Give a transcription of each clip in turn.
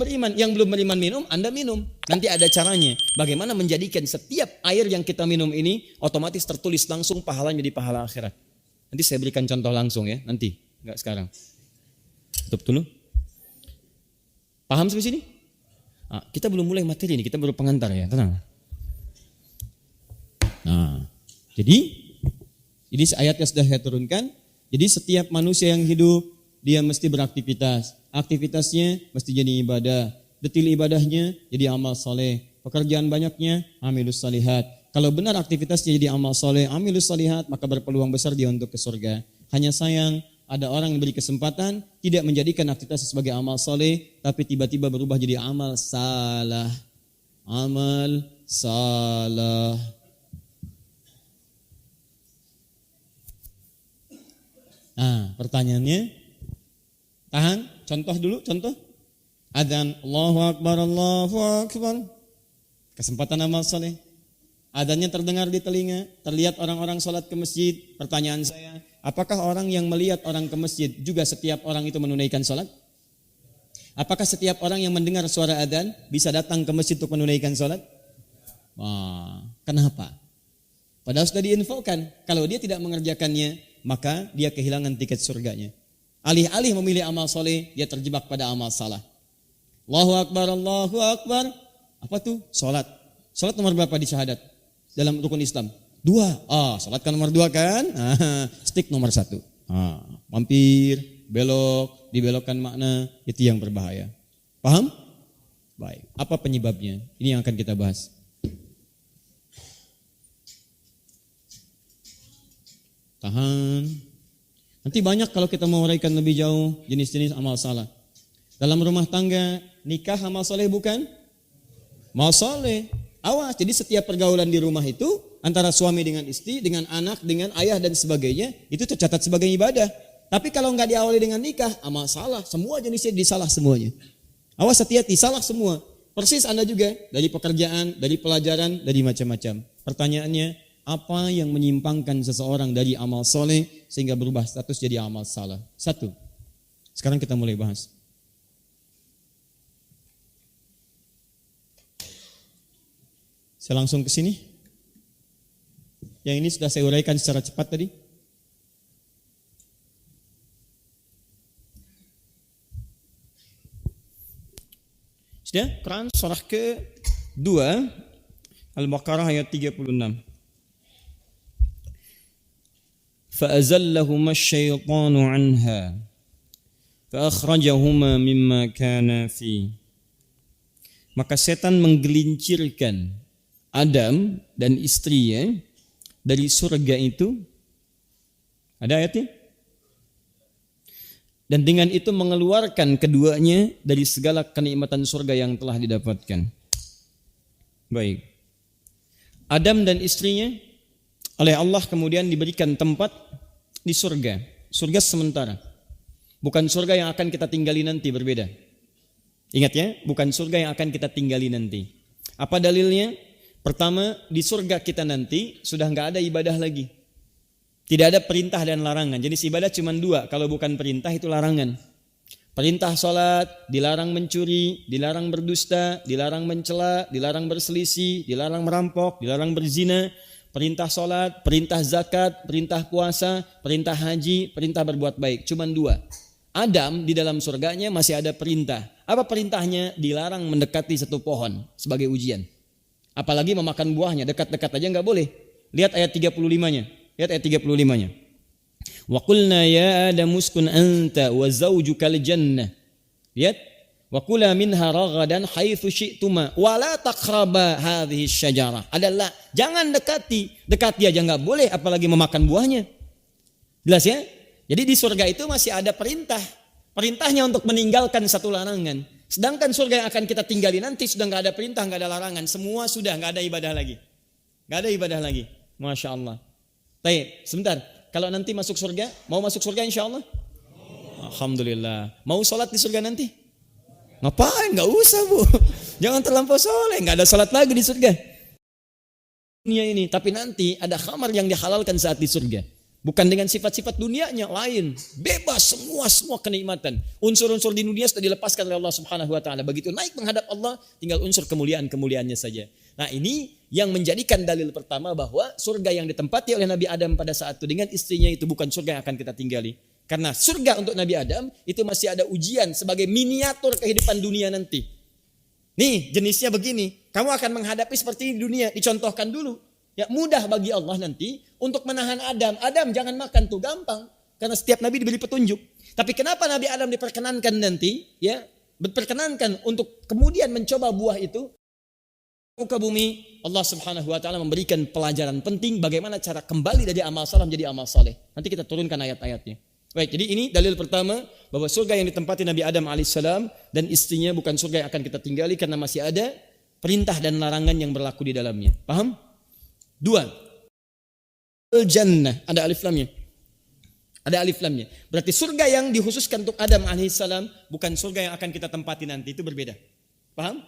beriman. Yang belum beriman minum, Anda minum. Nanti ada caranya. Bagaimana menjadikan setiap air yang kita minum ini otomatis tertulis langsung pahalanya di pahala akhirat. Nanti saya berikan contoh langsung ya, nanti. Enggak sekarang. Tutup dulu. Paham sampai sini? Nah, kita belum mulai materi ini, kita baru pengantar ya, tenang. Nah, jadi ini ayat yang sudah saya turunkan. Jadi setiap manusia yang hidup, dia mesti beraktivitas. Aktivitasnya mesti jadi ibadah. Detil ibadahnya jadi amal soleh. Pekerjaan banyaknya amilus salihat. Kalau benar aktivitasnya jadi amal soleh, amilus salihat, maka berpeluang besar dia untuk ke surga. Hanya sayang ada orang yang beri kesempatan tidak menjadikan aktivitas sebagai amal soleh, tapi tiba-tiba berubah jadi amal salah. Amal salah. Nah, pertanyaannya, tahan, contoh dulu, contoh. Adzan, Allahu Akbar, Allahu Akbar. Kesempatan amal soleh. Adzannya terdengar di telinga, terlihat orang-orang sholat ke masjid. Pertanyaan saya, apakah orang yang melihat orang ke masjid juga setiap orang itu menunaikan sholat? Apakah setiap orang yang mendengar suara adzan bisa datang ke masjid untuk menunaikan sholat? Wah, kenapa? Padahal sudah diinfokan, kalau dia tidak mengerjakannya, maka dia kehilangan tiket surganya. Alih-alih memilih amal soleh, dia terjebak pada amal salah. Allahu Akbar, Allahu Akbar. Apa tuh? Sholat. Sholat nomor berapa di syahadat? Dalam rukun Islam? 2. Sholat kan nomor 2 kan? Stick nomor 1. Mampir, belok, dibelokkan makna, itu yang berbahaya. Paham? Baik. Apa penyebabnya? Ini yang akan kita bahas. Tahan. Nanti banyak kalau kita mau uraikan lebih jauh jenis-jenis amal salah. Dalam rumah tangga, nikah amal soleh bukan? Amal soleh. Awas, jadi setiap pergaulan di rumah itu antara suami dengan istri, dengan anak, dengan ayah dan sebagainya, itu tercatat sebagai ibadah. Tapi kalau nggak diawali dengan nikah, amal salah. Semua jenisnya disalah semuanya. Awas, hati-hati, salah semua. Persis Anda juga, dari pekerjaan, dari pelajaran, dari macam-macam. Pertanyaannya, apa yang menyimpangkan seseorang dari amal soleh sehingga berubah status jadi amal salah? 1. Sekarang kita mulai bahas. Saya langsung ke sini. Yang ini sudah saya uraikan secara cepat tadi. Sudah? Quran surah ke-2 Al-Baqarah ayat 36. فأزلهما الشيطان عنها فأخرجهما مما كان فيه. Maka setan menggelincirkan Adam dan istrinya dari surga itu. Ada ayatnya? Dan dengan itu mengeluarkan keduanya dari segala kenikmatan surga yang telah didapatkan. Baik. Adam dan istrinya oleh Allah kemudian diberikan tempat di surga. Surga sementara. Bukan surga yang akan kita tinggali nanti, berbeda. Ingat ya, bukan surga yang akan kita tinggali nanti. Apa dalilnya? Pertama, di surga kita nanti sudah enggak ada ibadah lagi. Tidak ada perintah dan larangan. Jenis ibadah cuma 2. Kalau bukan perintah itu larangan. Perintah sholat, dilarang mencuri, dilarang berdusta, dilarang mencela, dilarang berselisih, dilarang merampok, dilarang berzina. Perintah sholat, perintah zakat, perintah puasa, perintah haji, perintah berbuat baik. Cuman 2. Adam di dalam surganya masih ada perintah. Apa perintahnya? Dilarang mendekati satu pohon sebagai ujian. Apalagi memakan buahnya, dekat-dekat aja nggak boleh. Lihat ayat 35-nya. Lihat ayat 35-nya. Wa qulna ya Adam uskun anta wa zawjukal jannah. Lihat. Wa kula minha ragadan haitsu syi'tuma wa la taqraba hadhihi syajarah. Adalah jangan dekati aja enggak boleh apalagi memakan buahnya. Jelas ya? Jadi di surga itu masih ada perintah. Perintahnya untuk meninggalkan satu larangan. Sedangkan surga yang akan kita tinggali nanti sudah enggak ada perintah, enggak ada larangan, semua sudah enggak ada ibadah lagi. Enggak ada ibadah lagi. Masya Allah. Baik, sebentar. Kalau nanti masuk surga, mau masuk surga insyaallah? Alhamdulillah. Mau sholat di surga nanti? Ngapain? Gak usah bu. Jangan terlampau soleh. Gak ada salat lagi di surga. Dunia ini. Tapi nanti ada khamar yang dihalalkan saat di surga. Bukan dengan sifat-sifat dunianya, lain. Bebas semua kenikmatan. Unsur-unsur di dunia sudah dilepaskan oleh Allah Subhanahu wa taala. Begitu naik menghadap Allah, tinggal unsur kemuliaan-kemuliaannya saja. Nah, ini yang menjadikan dalil pertama bahwa surga yang ditempati oleh Nabi Adam pada saat itu dengan istrinya itu bukan surga yang akan kita tinggali. Karena surga untuk Nabi Adam itu masih ada ujian sebagai miniatur kehidupan dunia nanti. Nih, jenisnya begini. Kamu akan menghadapi seperti ini di dunia, dicontohkan dulu. Ya, mudah bagi Allah nanti untuk menahan Adam. Adam jangan makan tuh, gampang. Karena setiap Nabi diberi petunjuk. Tapi kenapa Nabi Adam diperkenankan nanti? Ya, diperkenankan untuk kemudian mencoba buah itu. Muka bumi, Allah Subhanahu wa taala memberikan pelajaran penting bagaimana cara kembali dari amal saleh menjadi amal saleh. Nanti kita turunkan ayat-ayatnya. Baik, jadi ini dalil pertama bahwa surga yang ditempati Nabi Adam alaihissalam dan istrinya bukan surga yang akan kita tinggali karena masih ada perintah dan larangan yang berlaku di dalamnya. Paham? 2. Al-Jannah, ada alif lamnya. Ada alif lamnya. Berarti surga yang dikhususkan untuk Adam alaihissalam bukan surga yang akan kita tempati nanti, itu berbeda. Paham?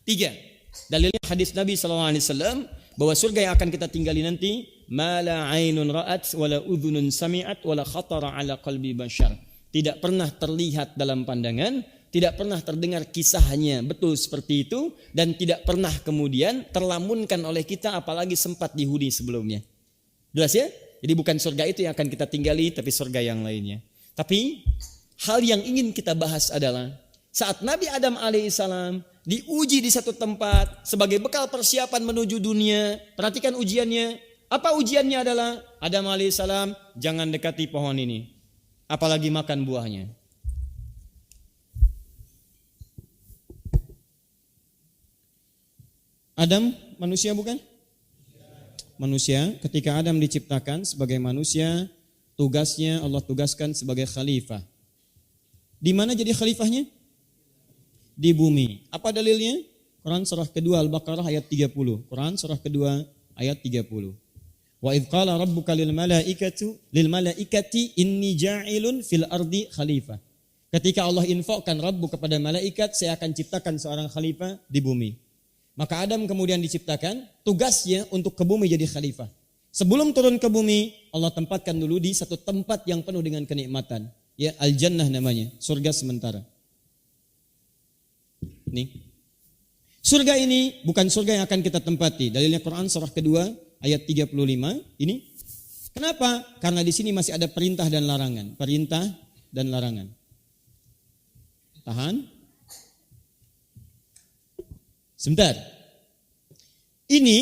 3. Dalilnya hadis Nabi SAW bahwa surga yang akan kita tinggali nanti ma la ainun ra'at wala udhunun sami'at wala khatara ala qalbi bashar. Tidak pernah terlihat dalam pandangan, tidak pernah terdengar kisahnya betul seperti itu dan tidak pernah kemudian terlamunkan oleh kita apalagi sempat dihuni sebelumnya. Jelas ya? Jadi bukan surga itu yang akan kita tinggali tapi surga yang lainnya. Tapi hal yang ingin kita bahas adalah saat Nabi Adam alaihissalam diuji di satu tempat sebagai bekal persiapan menuju dunia. Perhatikan ujiannya. Apa ujiannya adalah Adam alaihissalam jangan dekati pohon ini. Apalagi makan buahnya. Adam manusia bukan? Manusia, ketika Adam diciptakan sebagai manusia, tugasnya Allah tugaskan sebagai khalifah. Di mana jadi khalifahnya? Di bumi. Apa dalilnya? Quran surah kedua Al-Baqarah ayat 30. Quran surah kedua ayat 30. Wa idh qala rabbuka lil malaikati inni ja'ilun fil ardi khalifah. Ketika Allah infokkan Rabbu kepada malaikat, saya akan ciptakan seorang khalifah di bumi. Maka Adam kemudian diciptakan, tugasnya untuk ke bumi jadi khalifah. Sebelum turun ke bumi, Allah tempatkan dulu di satu tempat yang penuh dengan kenikmatan. Ya, Al-Jannah namanya, surga sementara. Nih. Surga ini bukan surga yang akan kita tempati. Dalilnya Quran surah kedua ayat 35 ini. Kenapa? Karena di sini masih ada perintah dan larangan. Perintah dan larangan. Tahan. Sebentar. Ini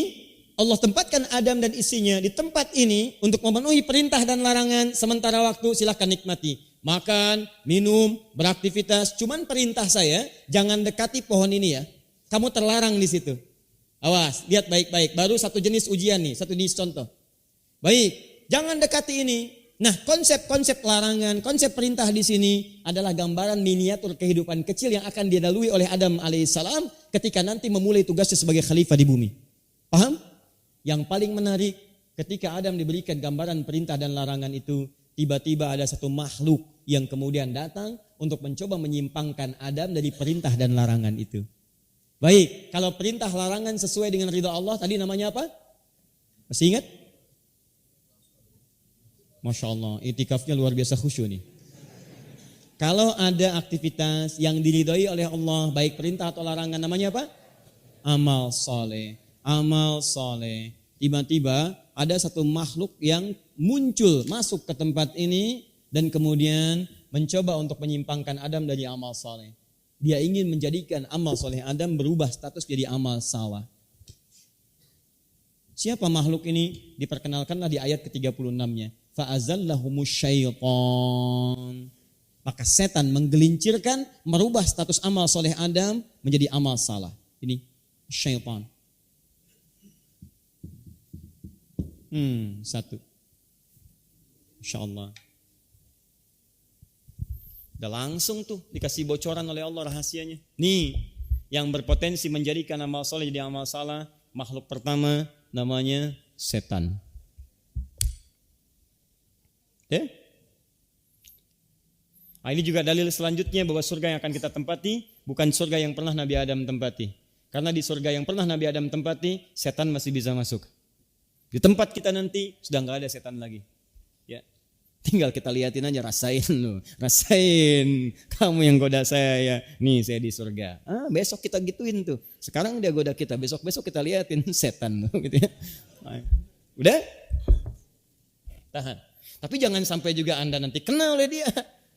Allah tempatkan Adam dan istrinya di tempat ini untuk memenuhi perintah dan larangan. Sementara waktu silahkan nikmati. Makan, minum, beraktivitas. Cuman perintah saya jangan dekati pohon ini ya. Kamu terlarang di situ. Awas, lihat baik-baik. Baru satu jenis ujian nih, satu jenis contoh. Baik, jangan dekati ini. Nah, konsep-konsep larangan, konsep perintah di sini adalah gambaran miniatur kehidupan kecil yang akan dilalui oleh Adam alaihissalam ketika nanti memulai tugasnya sebagai khalifah di bumi. Paham? Yang paling menarik ketika Adam diberikan gambaran perintah dan larangan itu, tiba-tiba ada satu makhluk yang kemudian datang untuk mencoba menyimpangkan Adam dari perintah dan larangan itu. Baik, kalau perintah larangan sesuai dengan ridha Allah, tadi namanya apa? Masih ingat? Masya Allah, itikafnya luar biasa khusyuk nih. Kalau ada aktivitas yang diridhai oleh Allah, baik perintah atau larangan, namanya apa? Amal soleh. Amal soleh. Tiba-tiba ada satu makhluk yang muncul masuk ke tempat ini dan kemudian mencoba untuk menyimpangkan Adam dari amal soleh. Dia ingin menjadikan amal soleh Adam berubah status jadi amal salah. Siapa makhluk ini? Diperkenalkanlah di ayat ke-36-nya. Fa'azallahumus syaitan. Maka setan menggelincirkan, merubah status amal soleh Adam menjadi amal salah. Ini syaitan. Satu. InsyaAllah. Udah langsung tuh dikasih bocoran oleh Allah rahasianya. Nih, yang berpotensi menjadikan amal soleh jadi amal salah, makhluk pertama namanya setan. Ya? Nah, ini juga dalil selanjutnya bahwa surga yang akan kita tempati bukan surga yang pernah Nabi Adam tempati. Karena di surga yang pernah Nabi Adam tempati, setan masih bisa masuk. Di tempat kita nanti sudah nggak ada setan lagi. Tinggal kita liatin aja, rasain loh. Rasain kamu yang goda saya. Nih saya di surga. Besok kita gituin tuh. Sekarang dia goda kita, besok-besok kita liatin setan tuh gitu ya. Udah? Tahan. Tapi jangan sampai juga Anda nanti kenal oleh dia.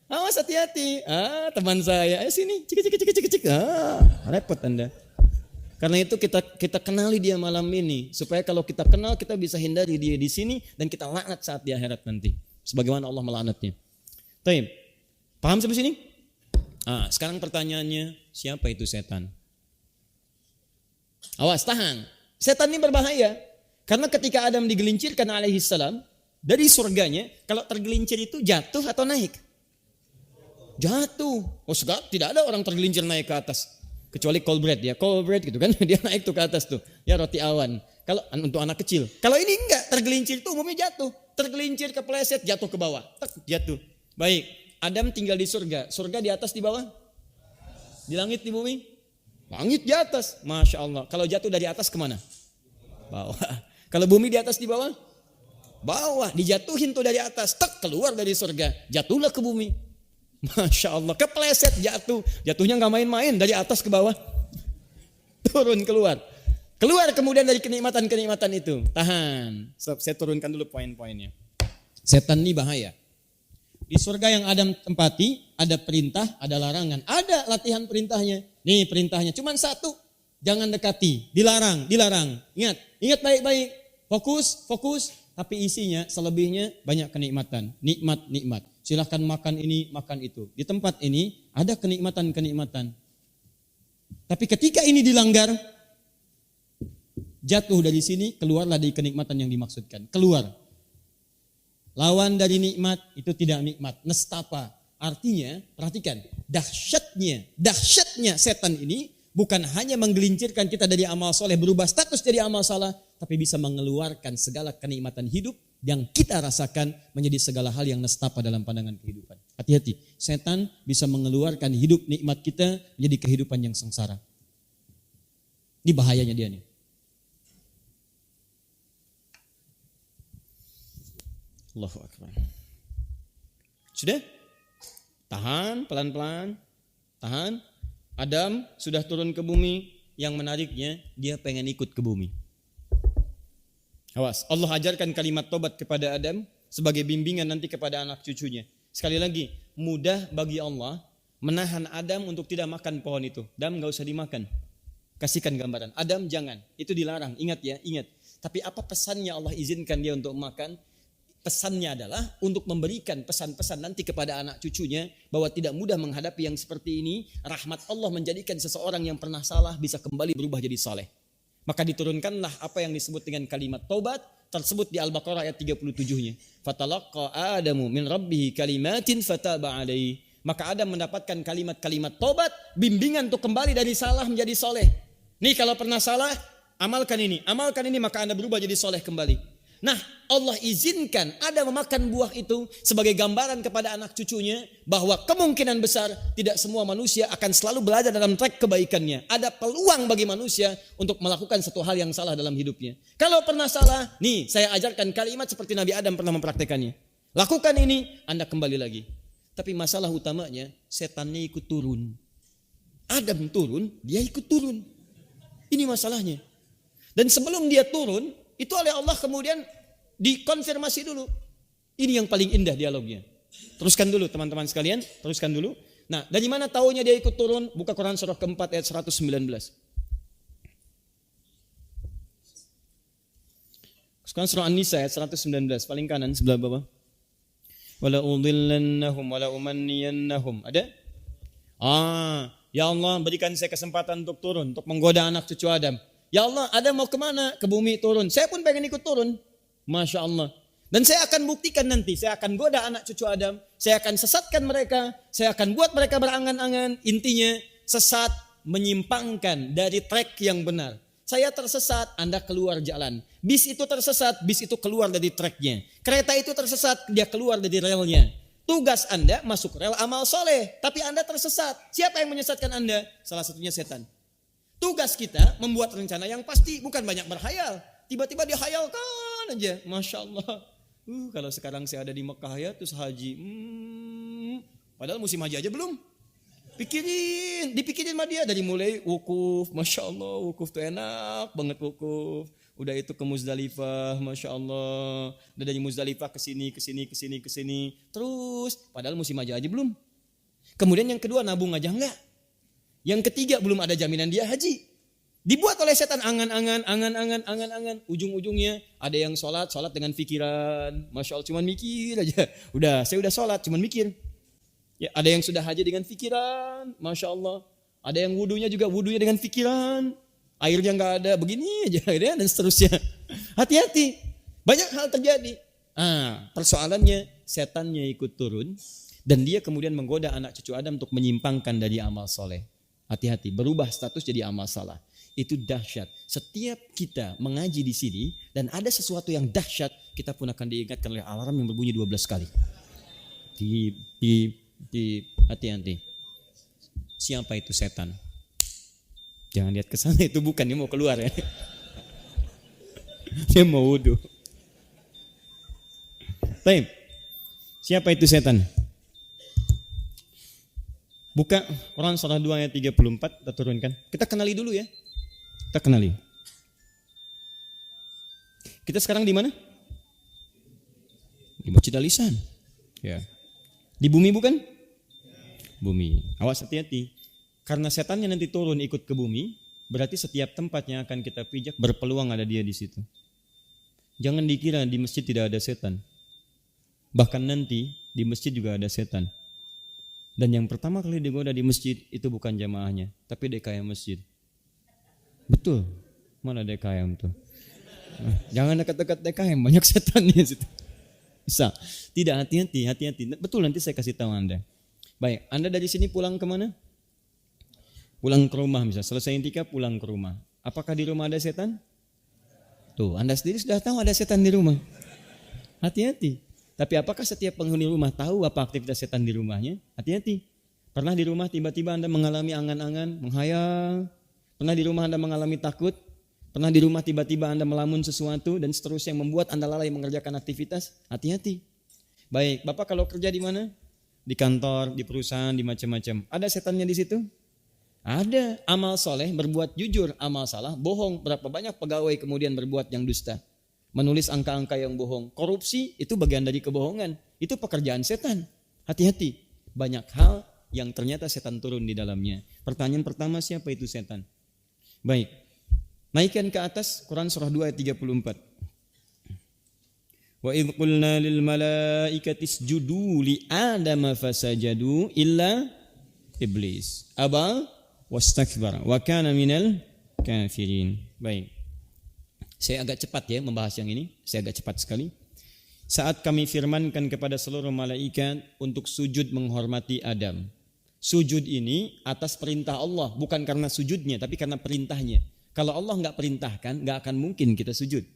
Awas hati-hati. Teman saya, sini, cik. Repot Anda. Karena itu kita kenali dia malam ini. Supaya kalau kita kenal, kita bisa hindari dia di sini. Dan kita laknat saat di akhirat nanti. Sebagaimana Allah melaknatnya. Taib. Paham sampai sini? Sekarang pertanyaannya, siapa itu setan? Awas, tahan. Setan ini berbahaya. Karena ketika Adam digelincirkan alaihissalam dari surganya, kalau tergelincir itu jatuh atau naik? Jatuh. Sekarang tidak ada orang tergelincir naik ke atas. Kecuali Colbert gitu kan. Dia naik tuh ke atas tuh. Ya roti awan. Kalau untuk anak kecil. Kalau ini enggak, tergelincir itu umumnya jatuh. Tergelincir kepleset, jatuh ke bawah. Jatuh. Baik, Adam tinggal di surga. Surga di atas, di bawah? Di langit, di bumi? Langit di atas. Masya Allah. Kalau jatuh dari atas kemana? Bawah. Kalau bumi di atas, di bawah? Bawah. Dijatuhin tuh dari atas. Keluar dari surga. Jatuhlah ke bumi. Masya Allah. Kepleset, jatuh. Jatuhnya gak main-main. Dari atas ke bawah. Turun, keluar. Keluar kemudian dari kenikmatan-kenikmatan itu. Tahan. Saya turunkan dulu poin-poinnya. Setan ini bahaya. Di surga yang Adam tempati, ada perintah, ada larangan. Ada latihan perintahnya. Nih perintahnya, cuma satu. Jangan dekati, dilarang. Ingat baik-baik. Fokus. Tapi isinya, selebihnya banyak kenikmatan. Nikmat. Silahkan makan ini, makan itu. Di tempat ini ada kenikmatan-kenikmatan. Tapi ketika ini dilanggar, jatuh dari sini, keluarlah dari kenikmatan yang dimaksudkan. Keluar. Lawan dari nikmat itu tidak nikmat, nestapa. Artinya, perhatikan, dahsyatnya setan ini bukan hanya menggelincirkan kita dari amal soleh, berubah status dari amal salah, tapi bisa mengeluarkan segala kenikmatan hidup yang kita rasakan menjadi segala hal yang nestapa dalam pandangan kehidupan. Hati-hati, setan bisa mengeluarkan hidup nikmat kita menjadi kehidupan yang sengsara. Ini bahayanya dia nih. Allahu Akbar. Sudah? Tahan, pelan-pelan. Tahan. Adam sudah turun ke bumi. Yang menariknya, dia pengen ikut ke bumi. Awas, Allah ajarkan kalimat tobat kepada Adam sebagai bimbingan nanti kepada anak cucunya. Sekali lagi, mudah bagi Allah menahan Adam untuk tidak makan pohon itu. Adam gak usah dimakan. Kasihkan gambaran. Adam jangan, itu dilarang. Ingat ya, ingat. Tapi apa pesannya Allah izinkan dia untuk makan? Pesannya adalah untuk memberikan pesan-pesan nanti kepada anak cucunya bahwa tidak mudah menghadapi yang seperti ini. Rahmat Allah menjadikan seseorang yang pernah salah bisa kembali berubah jadi saleh. Maka diturunkanlah apa yang disebut dengan kalimat taubat tersebut di Al-Baqarah ayat 37-nya. Fatalaqqa Adamu min rabbihi kalimatin fataba alaihi. Maka Adam mendapatkan kalimat-kalimat taubat, bimbingan untuk kembali dari salah menjadi saleh. Nih kalau pernah salah, amalkan ini, maka Anda berubah jadi saleh kembali. Nah, Allah izinkan Adam memakan buah itu sebagai gambaran kepada anak cucunya bahwa kemungkinan besar tidak semua manusia akan selalu berada dalam track kebaikannya. Ada peluang bagi manusia untuk melakukan satu hal yang salah dalam hidupnya. Kalau pernah salah, nih saya ajarkan kalimat seperti Nabi Adam pernah mempraktekannya. Lakukan ini, Anda kembali lagi. Tapi masalah utamanya, setannya ikut turun. Adam turun, dia ikut turun. Ini masalahnya. Dan sebelum dia turun, itu oleh Allah kemudian dikonfirmasi dulu. Ini yang paling indah dialognya. Teruskan dulu teman-teman sekalian, teruskan dulu. Nah, dari mana taunya dia ikut turun? Buka Quran surah keempat ayat 119. Sekarang surah An-Nisa ayat 119, paling kanan sebelah bawah. Wala udhillannahum wala umanniyannahum. Ada? Ya Allah berikan saya kesempatan untuk turun, untuk menggoda anak cucu Adam. Ya Allah, Adam mau kemana? Ke bumi turun. Saya pun pengen ikut turun. Masya Allah. Dan saya akan buktikan nanti. Saya akan goda anak cucu Adam. Saya akan sesatkan mereka. Saya akan buat mereka berangan-angan. Intinya sesat, menyimpangkan dari track yang benar. Saya tersesat, Anda keluar jalan. Bis itu tersesat, bis itu keluar dari tracknya. Kereta itu tersesat, dia keluar dari relnya. Tugas Anda masuk rel amal soleh. Tapi Anda tersesat. Siapa yang menyesatkan Anda? Salah satunya setan. Tugas kita membuat rencana yang pasti, bukan banyak berhayal. Tiba-tiba dihayalkan aja, Masya Allah. Kalau sekarang saya ada di Mekah ya, terus haji. Padahal musim haji aja belum. Dipikirin sama dia dari mulai wukuf, Masya Allah, wukuf tuh enak banget wukuf. Udah itu ke Muzdalifah, Masya Allah. Udah dari Muzdalifah ke sini. Terus, padahal musim haji aja belum. Kemudian yang kedua, nabung aja enggak. Yang ketiga, belum ada jaminan dia haji. Dibuat oleh setan angan-angan. Ujung-ujungnya ada yang sholat dengan pikiran. Masya Allah, cuman mikir aja. Saya udah sholat, cuman mikir. Ya, ada yang sudah haji dengan pikiran, Masya Allah. Ada yang wudunya dengan pikiran. Airnya nggak ada, begini aja, dan seterusnya. Hati-hati, banyak hal terjadi. Persoalannya, setannya ikut turun. Dan dia kemudian menggoda anak cucu Adam untuk menyimpangkan dari amal soleh. Hati-hati, berubah status jadi amal salah. Itu dahsyat. Setiap kita mengaji di sini, dan ada sesuatu yang dahsyat, kita pun akan diingatkan oleh alarm yang berbunyi 12 kali. Hati-hati. Siapa itu setan? Jangan lihat ke sana, itu bukan, dia mau keluar ya. Dia mau wudu. Baik. Siapa itu setan? Buka Quran surah 2 ayat 34, kita turunkan. Kita kenali dulu ya. Kita sekarang di mana? Di Masjid Al-Ihsan. Ya. Di bumi bukan? Bumi. Awas, hati-hati. Karena setannya nanti turun ikut ke bumi, berarti setiap tempat yang akan kita pijak berpeluang ada dia di situ. Jangan dikira di masjid tidak ada setan. Bahkan nanti di masjid juga ada setan. Dan yang pertama kali digoda di masjid itu bukan jamaahnya, tapi DKM masjid. Betul. Mana DKM tuh? Jangan dekat-dekat DKM, banyak setan di situ. Bisa. Tidak, hati-hati. Betul, nanti saya kasih tahu Anda. Baik, Anda dari sini pulang kemana? Pulang ke rumah misalnya, selesai intikaf pulang ke rumah. Apakah di rumah ada setan? Tuh, Anda sendiri sudah tahu ada setan di rumah. Hati-hati. Tapi apakah setiap penghuni rumah tahu apa aktivitas setan di rumahnya? Hati-hati. Pernah di rumah tiba-tiba Anda mengalami angan-angan, menghayal. Pernah di rumah Anda mengalami takut. Pernah di rumah tiba-tiba Anda melamun sesuatu dan seterusnya yang membuat Anda lalai mengerjakan aktivitas. Hati-hati. Baik, Bapak kalau kerja di mana? Di kantor, di perusahaan, di macam-macam. Ada setannya di situ? Ada. Amal soleh berbuat jujur, amal salah bohong. Berapa banyak pegawai kemudian berbuat yang dusta, menulis angka-angka yang bohong. Korupsi itu bagian dari kebohongan. Itu pekerjaan setan. Hati-hati. Banyak hal yang ternyata setan turun di dalamnya. Pertanyaan pertama, siapa itu setan? Baik. Naikkan ke atas Quran surah 2 ayat 34. Wa idh qulna lil malaikati isjudu li adama fasajadu illa iblis aba wastakbara wa kana minal kafirin. Baik. Saya agak cepat ya membahas yang ini. Saya agak cepat sekali. Saat kami firmankan kepada seluruh malaikat untuk sujud menghormati Adam. Sujud ini atas perintah Allah, bukan karena sujudnya tapi karena perintahnya. Kalau Allah enggak perintahkan, enggak akan mungkin kita sujud.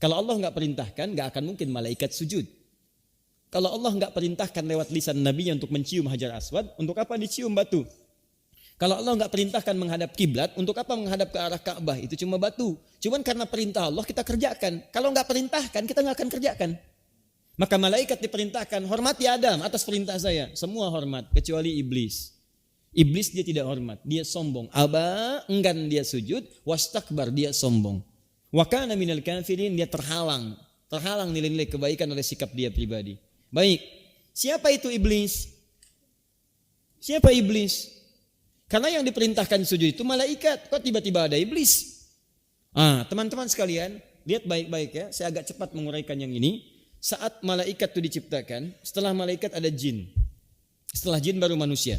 Kalau Allah enggak perintahkan, enggak akan mungkin malaikat sujud. Kalau Allah enggak perintahkan lewat lisan Nabi untuk mencium Hajar Aswad, untuk apa dicium batu? Kalau Allah enggak perintahkan menghadap kiblat, untuk apa menghadap ke arah Ka'bah? Itu cuma batu. Cuman karena perintah Allah kita kerjakan. Kalau enggak perintahkan, kita enggak akan kerjakan. Maka malaikat diperintahkan, hormati Adam atas perintah saya. Semua hormat, kecuali iblis. Iblis dia tidak hormat, dia sombong. Aba, enggan dia sujud, wastakbar, dia sombong. Wa kana minal kafirin, dia terhalang nilai-nilai kebaikan oleh sikap dia pribadi. Baik, siapa itu iblis? Siapa iblis? Karena yang diperintahkan sujud itu malaikat, kok tiba-tiba ada iblis? Teman-teman sekalian, lihat baik-baik ya, saya agak cepat menguraikan yang ini. Saat malaikat itu diciptakan, setelah malaikat ada jin. Setelah jin baru manusia.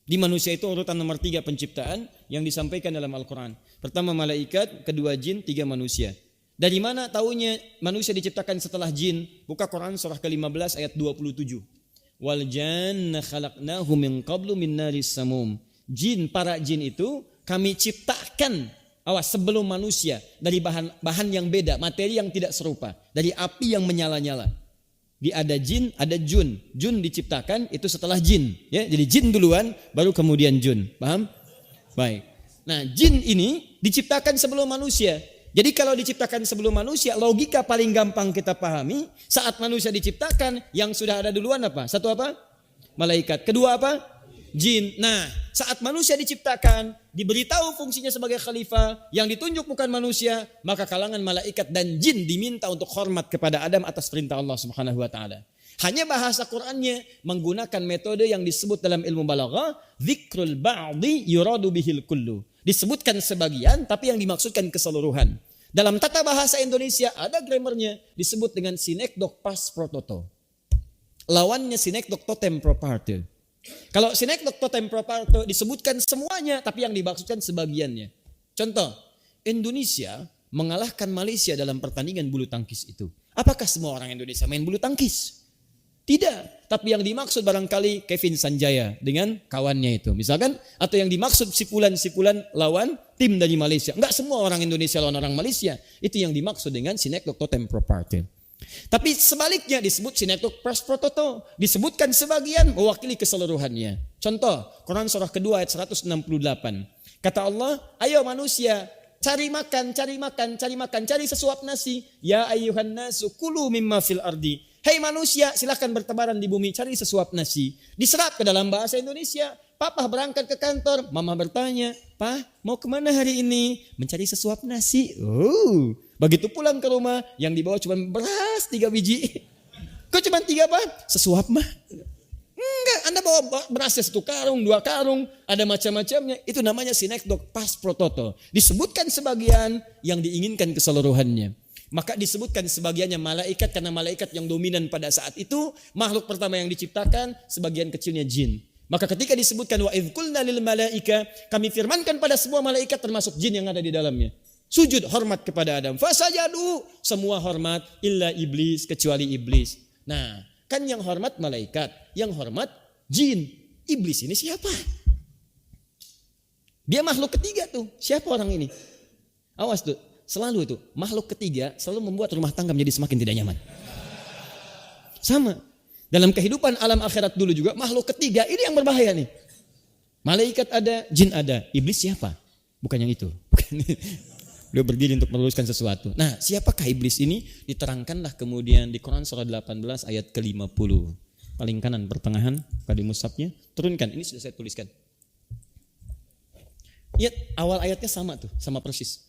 Di manusia itu urutan nomor 3 penciptaan yang disampaikan dalam Al-Quran. Pertama malaikat, kedua jin, 3 manusia. Dari mana taunya manusia diciptakan setelah jin? Buka Quran surah ke-15 ayat 27. Wal janna khalaqnahu min qablu min naris samum. Jin, para jin itu kami ciptakan sebelum manusia dari bahan yang beda, materi yang tidak serupa, dari api yang menyala-nyala. Ada jin, ada jun. Jun diciptakan itu setelah jin, ya. Jadi jin duluan, baru kemudian jun. Paham? Baik. Nah, jin ini diciptakan sebelum manusia. Jadi kalau diciptakan sebelum manusia, logika paling gampang kita pahami, saat manusia diciptakan, yang sudah ada duluan apa? Satu apa? Malaikat. Kedua apa? Jin. Nah, saat manusia diciptakan, diberitahu fungsinya sebagai khalifah, yang ditunjuk bukan manusia, maka kalangan malaikat dan jin diminta untuk hormat kepada Adam atas perintah Allah Subhanahu wa taala. Hanya bahasa Qur'annya menggunakan metode yang disebut dalam ilmu balaghah, dzikrul ba'di yuradu bihil kullu. Disebutkan sebagian, tapi yang dimaksudkan keseluruhan. Dalam tata bahasa Indonesia ada grammarnya disebut dengan sinekdok pas prototo. Lawannya sinekdok totem pro parte. Kalau sinekdok totem pro parte disebutkan semuanya, tapi yang dimaksudkan sebagiannya. Contoh, Indonesia mengalahkan Malaysia dalam pertandingan bulu tangkis itu. Apakah semua orang Indonesia main bulu tangkis? Tidak, tapi yang dimaksud barangkali Kevin Sanjaya dengan kawannya itu. Misalkan, atau yang dimaksud sipulan-sipulan lawan tim dari Malaysia. Enggak semua orang Indonesia lawan orang Malaysia. Itu yang dimaksud dengan sinekdok totem pro parte. Tapi sebaliknya disebut sinekdok pros prototo. Disebutkan sebagian mewakili keseluruhannya. Contoh, Quran surah kedua ayat 168. Kata Allah, ayo manusia, cari makan, cari makan, cari makan, cari sesuap nasi. Ya ayyuhan nasu kulu mimma fil ardi. Hei manusia, silahkan bertebaran di bumi, cari sesuap nasi. Diserap ke dalam bahasa Indonesia. Papa berangkat ke kantor, mama bertanya, "Pak, mau kemana hari ini?" "Mencari sesuap nasi." Begitu pulang ke rumah, yang dibawa cuma beras 3 biji. Kok cuma 3 apa? Sesuap mah. Enggak, Anda bawa berasnya 1 karung, 2 karung, ada macam-macamnya. Itu namanya sinekdok pas prototo. Disebutkan sebagian yang diinginkan keseluruhannya. Maka disebutkan sebagiannya malaikat karena malaikat yang dominan pada saat itu, makhluk pertama yang diciptakan, sebagian kecilnya jin. Maka ketika disebutkan wa idz qulna lil malaika, kami firmankan pada semua malaikat termasuk jin yang ada di dalamnya. Sujud hormat kepada Adam. Fasajadu, semua hormat illa iblis, kecuali iblis. Nah, kan yang hormat malaikat, yang hormat jin. Iblis ini siapa? Dia makhluk ketiga tuh. Siapa orang ini? Awas tuh. Selalu itu, makhluk ketiga selalu membuat rumah tangga menjadi semakin tidak nyaman. Sama. Dalam kehidupan alam akhirat dulu juga, makhluk ketiga ini yang berbahaya nih. Malaikat ada, jin ada. Iblis siapa? Bukan yang itu. Bukan. Dia berdiri untuk meluruskan sesuatu. Nah, siapakah iblis ini? Diterangkanlah kemudian di Quran surah 18 ayat ke-50. Paling kanan pertengahan pada mushafnya. Turunkan, ini sudah saya tuliskan. Lihat, awal ayatnya sama tuh, sama persis.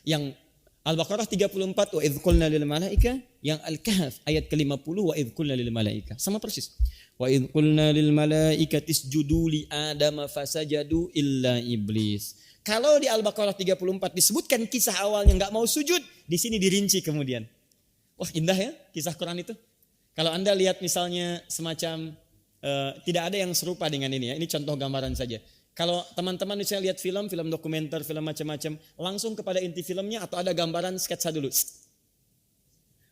Yang Al-Baqarah 34 wa idz qulna lil malaika, yang Al-Kahf ayat ke-50 wa idz qulna lil malaika, sama persis. Wa idz qulna lil malaikati isjudu li Adam fasajadu illa iblis. Kalau di Al-Baqarah 34 disebutkan kisah awalnya enggak mau sujud, di sini dirinci kemudian. Wah, indah ya kisah Quran itu. Kalau Anda lihat misalnya semacam tidak ada yang serupa dengan ini ya. Ini contoh gambaran saja. Kalau teman-teman misalnya lihat film dokumenter, film macam-macam, langsung kepada inti filmnya atau ada gambaran sketsa dulu.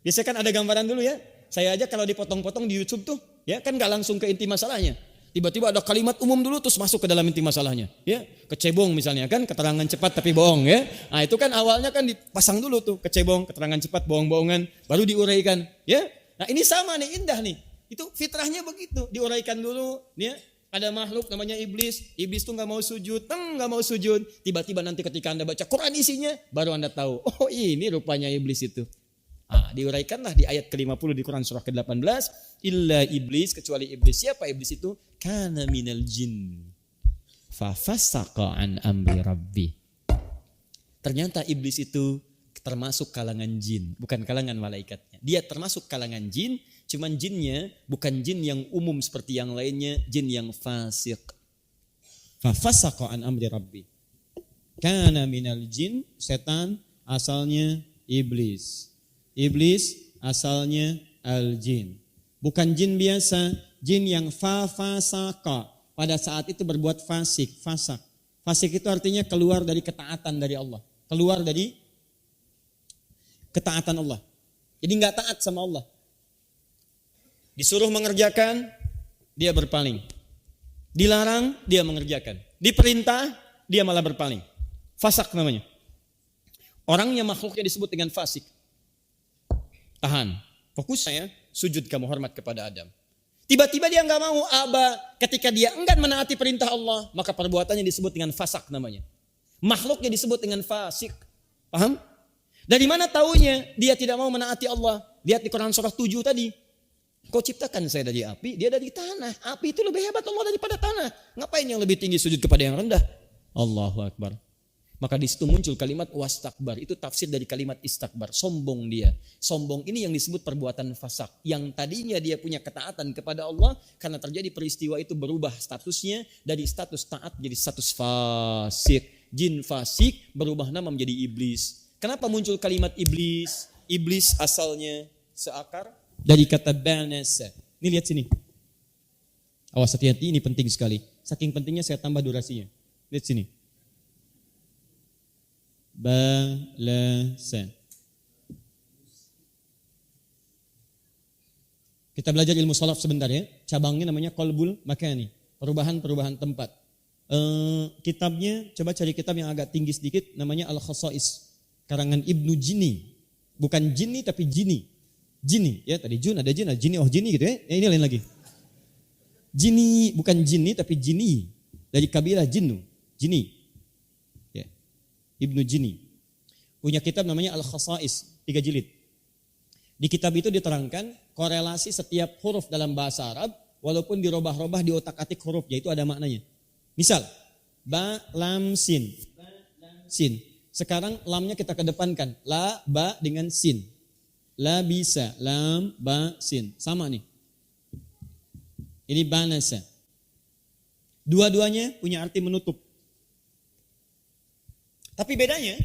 Biasanya kan ada gambaran dulu ya. Saya aja kalau dipotong-potong di YouTube tuh, ya kan nggak langsung ke inti masalahnya. Tiba-tiba ada kalimat umum dulu terus masuk ke dalam inti masalahnya. Ya, kecebong misalnya kan, keterangan cepat tapi bohong ya. Nah itu kan awalnya kan dipasang dulu tuh, kecebong, keterangan cepat, bohong-bohongan, baru diuraikan. Ya, nah ini sama nih, indah nih. Itu fitrahnya begitu, diuraikan dulu, ya. Ada makhluk namanya iblis. Iblis tuh gak mau sujud. Gak mau sujud. Tiba-tiba nanti ketika Anda baca Quran isinya, baru Anda tahu. Oh ini rupanya iblis itu. Diuraikanlah di ayat ke-50 di Quran surah ke-18. Illa iblis, kecuali iblis. Siapa iblis itu? Kana minal jin. Fafasaqa an amri rabbi. Ternyata iblis itu termasuk kalangan jin. Bukan kalangan malaikatnya. Dia termasuk kalangan jin. Cuman jinnya bukan jin yang umum seperti yang lainnya, jin yang fasik. Fafasaqa an amri rabbi. Kana minal jin, setan asalnya iblis. Iblis asalnya al-jin. Bukan jin biasa, jin yang fafasaqa. Pada saat itu berbuat fasik, fasak. Fasik itu artinya keluar dari ketaatan dari Allah. Keluar dari ketaatan Allah. Jadi enggak taat sama Allah. Disuruh mengerjakan, dia berpaling. Dilarang, dia mengerjakan. Diperintah, dia malah berpaling. Fasak namanya. Orangnya makhluknya disebut dengan fasik. Tahan. Fokus saya, sujud kamu hormat kepada Adam. Tiba-tiba dia enggak mau, ketika dia enggan menaati perintah Allah, maka perbuatannya disebut dengan fasak namanya. Makhluknya disebut dengan fasik. Paham? Dari mana taunya dia tidak mau menaati Allah? Lihat di Quran surah 7 tadi. Kau ciptakan saya dari api, dia dari tanah. Api itu lebih hebat Allah daripada tanah. Ngapain yang lebih tinggi sujud kepada yang rendah? Allahu Akbar. Maka di situ muncul kalimat wastakbar. Itu tafsir dari kalimat istakbar. Sombong dia. Sombong ini yang disebut perbuatan fasak. Yang tadinya dia punya ketaatan kepada Allah. Karena terjadi peristiwa itu berubah statusnya. Dari status taat jadi status fasik. Jin fasik berubah nama menjadi iblis. Kenapa muncul kalimat iblis? Iblis asalnya seakar dari kata banasa. Ini lihat sini. Awas hati-hati, ini penting sekali. Saking pentingnya saya tambah durasinya. Lihat sini. Balasa. Kita belajar ilmu shalaf sebentar ya. Cabangnya namanya qalbul makani. Perubahan-perubahan tempat. Kitabnya, coba cari kitab yang agak tinggi sedikit. Namanya Al-Khasa'is. Karangan Ibnu Jini. Bukan Jini tapi Jini. Jini. Ya tadi Jun ada Jin, ada Jini. Oh Jini gitu ya. Ini lain lagi. Jini, bukan Jini tapi Jini. Dari kabilah Jinnu. Jini. Ibnu Jini. Punya kitab namanya Al-Khasa'is, 3 jilid. Di kitab itu diterangkan korelasi setiap huruf dalam bahasa Arab, walaupun dirobah-robah di otak-atik hurufnya itu ada maknanya. Misal, ba, lam, sin. Sin. Sekarang lamnya kita kedepankan. La, ba dengan sin. La bisa, lam, ba, sin. Sama nih. Ini banasa. Dua-duanya punya arti menutup. Tapi bedanya,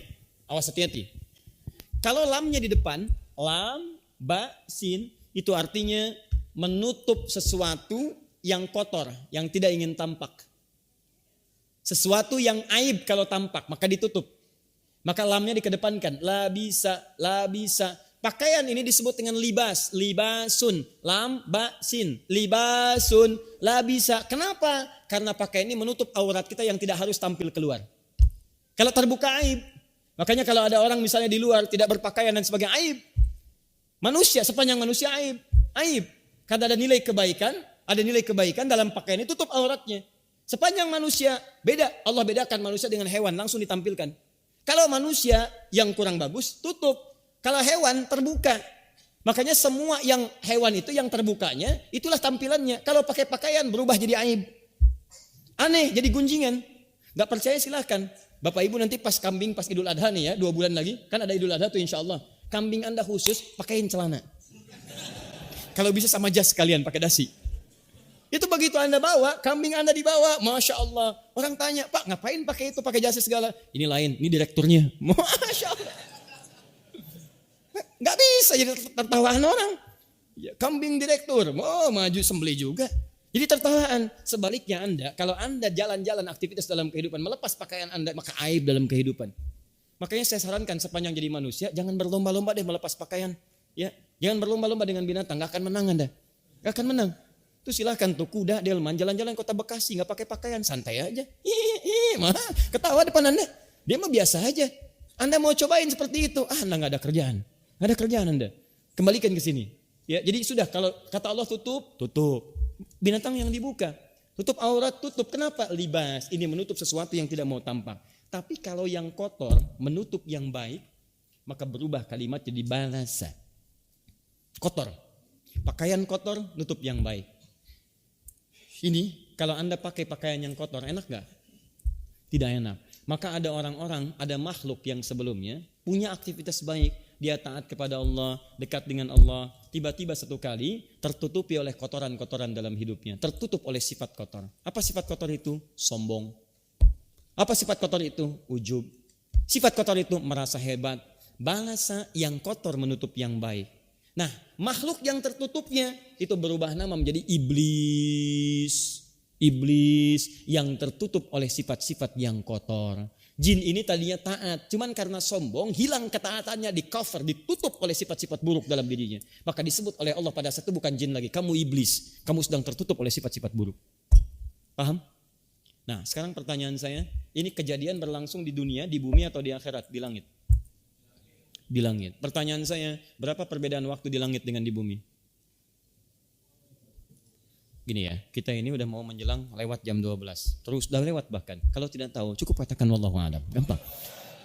awas hati-hati. Kalau lamnya di depan, lam, ba, sin, itu artinya menutup sesuatu yang kotor, yang tidak ingin tampak. Sesuatu yang aib kalau tampak, maka ditutup. Maka lamnya dikedepankan, la bisa, la bisa. Pakaian ini disebut dengan libas, libasun, lam, ba, sin, libasun, la bisa. Kenapa? Karena pakaian ini menutup aurat kita yang tidak harus tampil keluar. Kalau terbuka aib, makanya kalau ada orang misalnya di luar tidak berpakaian dan sebagainya aib. Manusia, sepanjang manusia aib. Aib. Karena ada nilai kebaikan dalam pakaian itu tutup auratnya. Sepanjang manusia, beda. Allah bedakan manusia dengan hewan, langsung ditampilkan. Kalau manusia yang kurang bagus, tutup. Kalau hewan, terbuka. Makanya semua yang hewan itu yang terbukanya, itulah tampilannya. Kalau pakai pakaian berubah jadi aib. Aneh, jadi gunjingan. Gak percaya silahkan. Bapak Ibu nanti pas kambing, pas Idul Adha nih ya, 2 bulan lagi. Kan ada Idul Adha tuh insya Allah. Kambing Anda khusus, pakaiin celana. Kalau bisa sama jas sekalian, pakai dasi. Itu begitu Anda bawa, kambing Anda dibawa. Masya Allah. Orang tanya, Pak ngapain pakai itu, pakai jas segala. Ini lain, ini direkturnya. Masya Allah. Gak bisa jadi tertawaan orang. Ya, kambing direktur, maju sembeli juga. Jadi tertawaan. Sebaliknya Anda, kalau Anda jalan-jalan aktivitas dalam kehidupan, melepas pakaian Anda, maka aib dalam kehidupan. Makanya saya sarankan sepanjang jadi manusia, jangan berlomba-lomba deh melepas pakaian. Ya, jangan berlomba-lomba dengan binatang, gak akan menang Anda. Gak akan menang. Itu silahkan tuh kuda, delman, jalan-jalan kota Bekasi, gak pakai pakaian, santai aja. Ketawa depan Anda. Dia mah biasa aja. Anda mau cobain seperti itu, Anda gak ada kerjaan. Gak ada kerjaan Anda. Kembalikan ke sini. Ya, jadi sudah kalau kata Allah tutup, tutup. Binatang yang dibuka, tutup aurat, tutup. Kenapa? Libas, ini menutup sesuatu yang tidak mau tampak. Tapi kalau yang kotor menutup yang baik, maka berubah kalimat jadi balasa. Kotor. Pakaian kotor, nutup yang baik. Ini kalau Anda pakai pakaian yang kotor, enak gak? Tidak enak. Maka ada orang-orang, ada makhluk yang sebelumnya punya aktivitas baik. Dia taat kepada Allah, dekat dengan Allah. Tiba-tiba satu kali tertutupi oleh kotoran-kotoran dalam hidupnya. Tertutup oleh sifat kotor. Apa sifat kotor itu? Sombong. Apa sifat kotor itu? Ujub. Sifat kotor itu merasa hebat. Balasa yang kotor menutup yang baik. Nah, makhluk yang tertutupnya itu berubah nama menjadi iblis. Iblis yang tertutup oleh sifat-sifat yang kotor. Jin ini tadinya taat, cuman karena sombong hilang ketaatannya, di cover, ditutup oleh sifat-sifat buruk dalam dirinya. Maka disebut oleh Allah pada saat itu bukan jin lagi, kamu iblis, kamu sedang tertutup oleh sifat-sifat buruk. Paham? Nah, sekarang pertanyaan saya, ini kejadian berlangsung di dunia, di bumi atau di akhirat, di langit? Di langit. Pertanyaan saya, berapa perbedaan waktu di langit dengan di bumi? Gini ya, kita ini udah mau menjelang lewat jam 12. Terus udah lewat bahkan. Kalau tidak tahu, cukup katakan wallahu a'lam. Gampang.